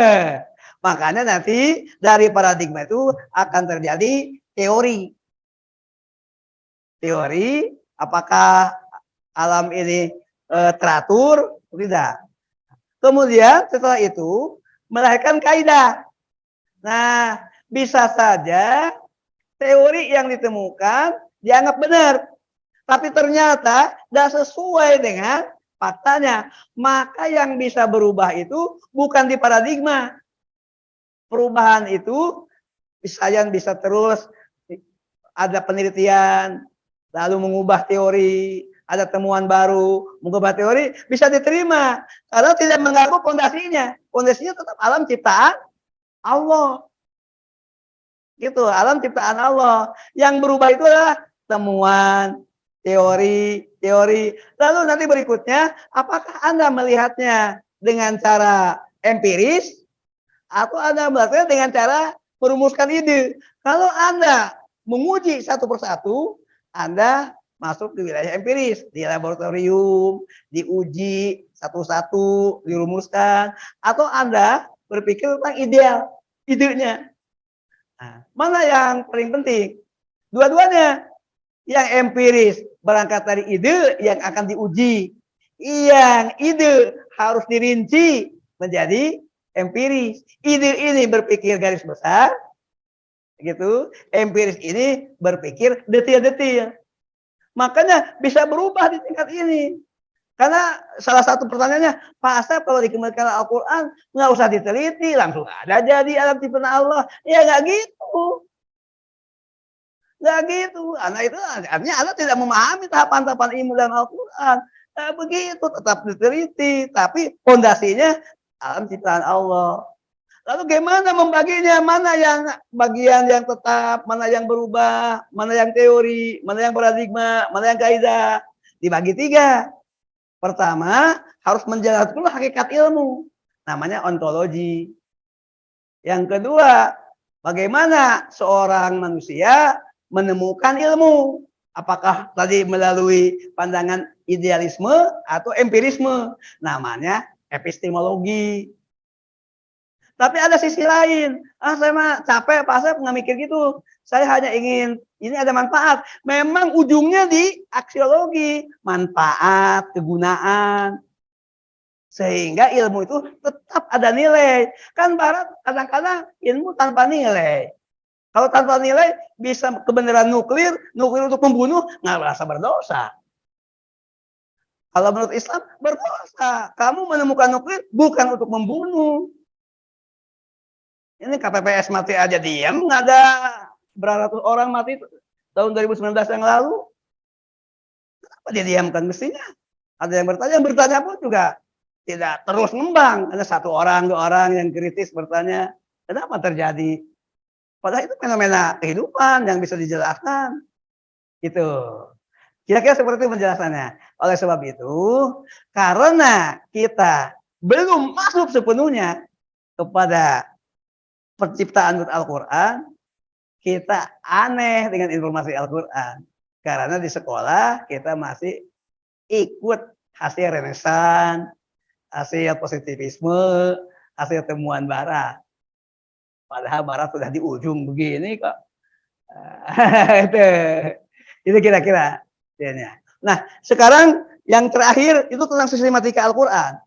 Makanya nanti dari paradigma itu akan terjadi teori. Teori, apakah alam ini teratur atau tidak. Kemudian setelah itu melahirkan kaidah. Nah, bisa saja teori yang ditemukan dianggap benar. Tapi ternyata tidak sesuai dengan faktanya. Maka yang bisa berubah itu bukan di paradigma. Perubahan itu sains bisa terus ada penelitian, lalu mengubah teori, ada temuan baru, mengubah teori, bisa diterima. Kalau tidak mengganggu fondasinya. Fondasinya tetap alam ciptaan Allah. Gitu, alam ciptaan Allah. Yang berubah itu adalah temuan, teori. Lalu nanti berikutnya, apakah Anda melihatnya dengan cara empiris? Atau Anda melihatnya dengan cara merumuskan ide. Kalau Anda menguji satu persatu, Anda masuk di wilayah empiris, di laboratorium, diuji satu-satu, dirumuskan. Atau Anda berpikir tentang idenya. Nah, mana yang paling penting? Dua-duanya. Yang empiris berangkat dari ide yang akan diuji. Yang ide harus dirinci menjadi empiris. Ide ini berpikir garis besar, gitu. Empiris ini berpikir detil-detil. Makanya bisa berubah di tingkat ini. Karena salah satu pertanyaannya, Pak Asep kalau dikembalikan Al-Quran, nggak usah diteliti, langsung ada jadi alam tipuan Allah. Ya nggak gitu. Nggak gitu. Anak itu artinya Anda tidak memahami tahapan-tahapan ilmu dalam Al-Quran. Begitu, tetap diteliti. Tapi fondasinya alam ciptaan Allah. Lalu bagaimana membaginya? Mana yang bagian yang tetap, mana yang berubah, mana yang teori, mana yang paradigma, mana yang kaidah. Dibagi 3. Pertama, harus menjelaskan dulu hakikat ilmu. Namanya ontologi. Yang kedua, bagaimana seorang manusia menemukan ilmu. Apakah tadi melalui pandangan idealisme atau empirisme. Namanya epistemologi. Tapi ada sisi lain. Saya mah capek, Pak Asep nggak mikir gitu. Saya hanya ingin, ini ada manfaat. Memang ujungnya di aksiologi. Manfaat, kegunaan. Sehingga ilmu itu tetap ada nilai. Kan Barat kadang-kadang ilmu tanpa nilai. Kalau tanpa nilai, bisa kebenaran nuklir untuk membunuh, nggak merasa berdosa. Kalau menurut Islam, berdosa. Kamu menemukan nuklir bukan untuk membunuh. Ini KPPS mati aja diam, nggak ada beratus orang mati tahun 2019 yang lalu. Kenapa dia diamkan? Mestinya ada yang bertanya pun juga tidak terus ngembang. Ada 1 orang, 2 orang yang kritis bertanya, kenapa terjadi? Padahal itu fenomena kehidupan yang bisa dijelaskan. Gitu. Kira-kira seperti itu penjelasannya. Oleh sebab itu, karena kita belum masuk sepenuhnya kepada penciptaan Al-Quran, kita aneh dengan informasi Al-Quran. Karena di sekolah kita masih ikut hasil Renaissance, hasil positivisme, hasil temuan Barat. Padahal Barat sudah di ujung begini kok. Itu kira-kira. Nah, sekarang yang terakhir itu tentang sistematika Al-Quran.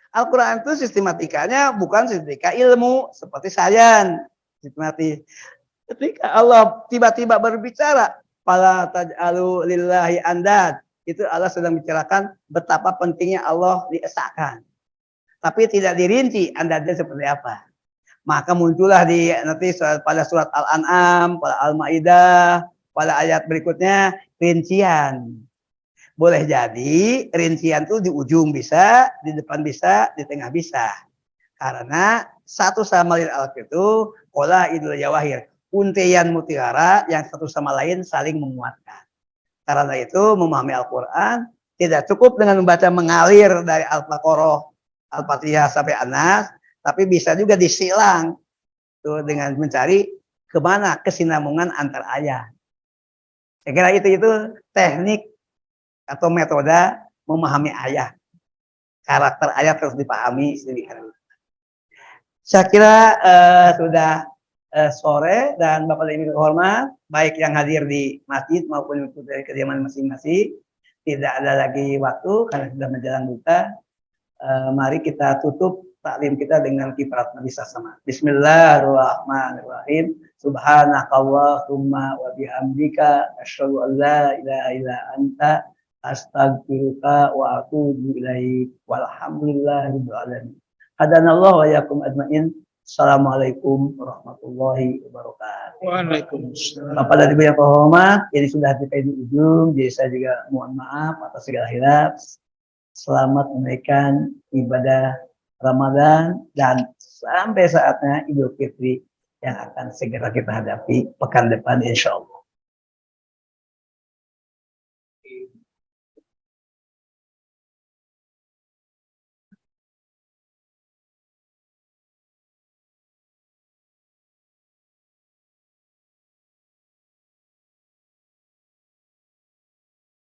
Al-Quran itu sistematikanya bukan sistematika ilmu seperti sains. Sistematik. Ketika Allah tiba-tiba berbicara, fala taj'alu lillahi andad, itu Allah sedang bicarakan betapa pentingnya Allah diesakan. Tapi tidak dirinci andadnya seperti apa. Maka muncullah nanti pada surat Al-An'am, pada Al-Maidah, pada ayat berikutnya rincian. Boleh jadi rincian itu di ujung bisa, di depan bisa, di tengah bisa. Karena satu sama lain Al itu qola idul jawahir, untian mutiara yang satu sama lain saling menguatkan. Karena itu memahami Al-Quran tidak cukup dengan membaca mengalir dari Al-Baqarah, Al-Fatihah sampai An-Nas, tapi bisa juga disilang tuh dengan mencari kemana kesinambungan antar ayat. Saya kira itu teknik atau metode memahami ayat. Karakter ayat harus dipahami. Saya kira sudah sore dan Bapak dan Ibu terhormat, baik yang hadir di masjid maupun dari kediaman masing-masing, tidak ada lagi waktu karena sudah menjelang buka. Mari kita tutup taklim kita dengan kifrat Nabi Sallallahu. Bismillahirrahmanirrahim. Subhanakallahumma wa bihamdika asyhadu an la ilaha illa anta astaghfiruka wa atubu ilaik. Walhamdulillahirabbil alamin. Hadanallahu wa iyyakum ajmain. Assalamualaikum warahmatullahi wabarakatuh. Waalaikumsalam. Bapak dan Ibu yang terhormat, jadi sudah sampai di ujung, jadi saya juga mohon maaf atas segala hilaf. Selamat menunaikan ibadah Ramadan dan sampai saatnya Idul Fitri yang akan segera kita hadapi pekan depan insya Allah.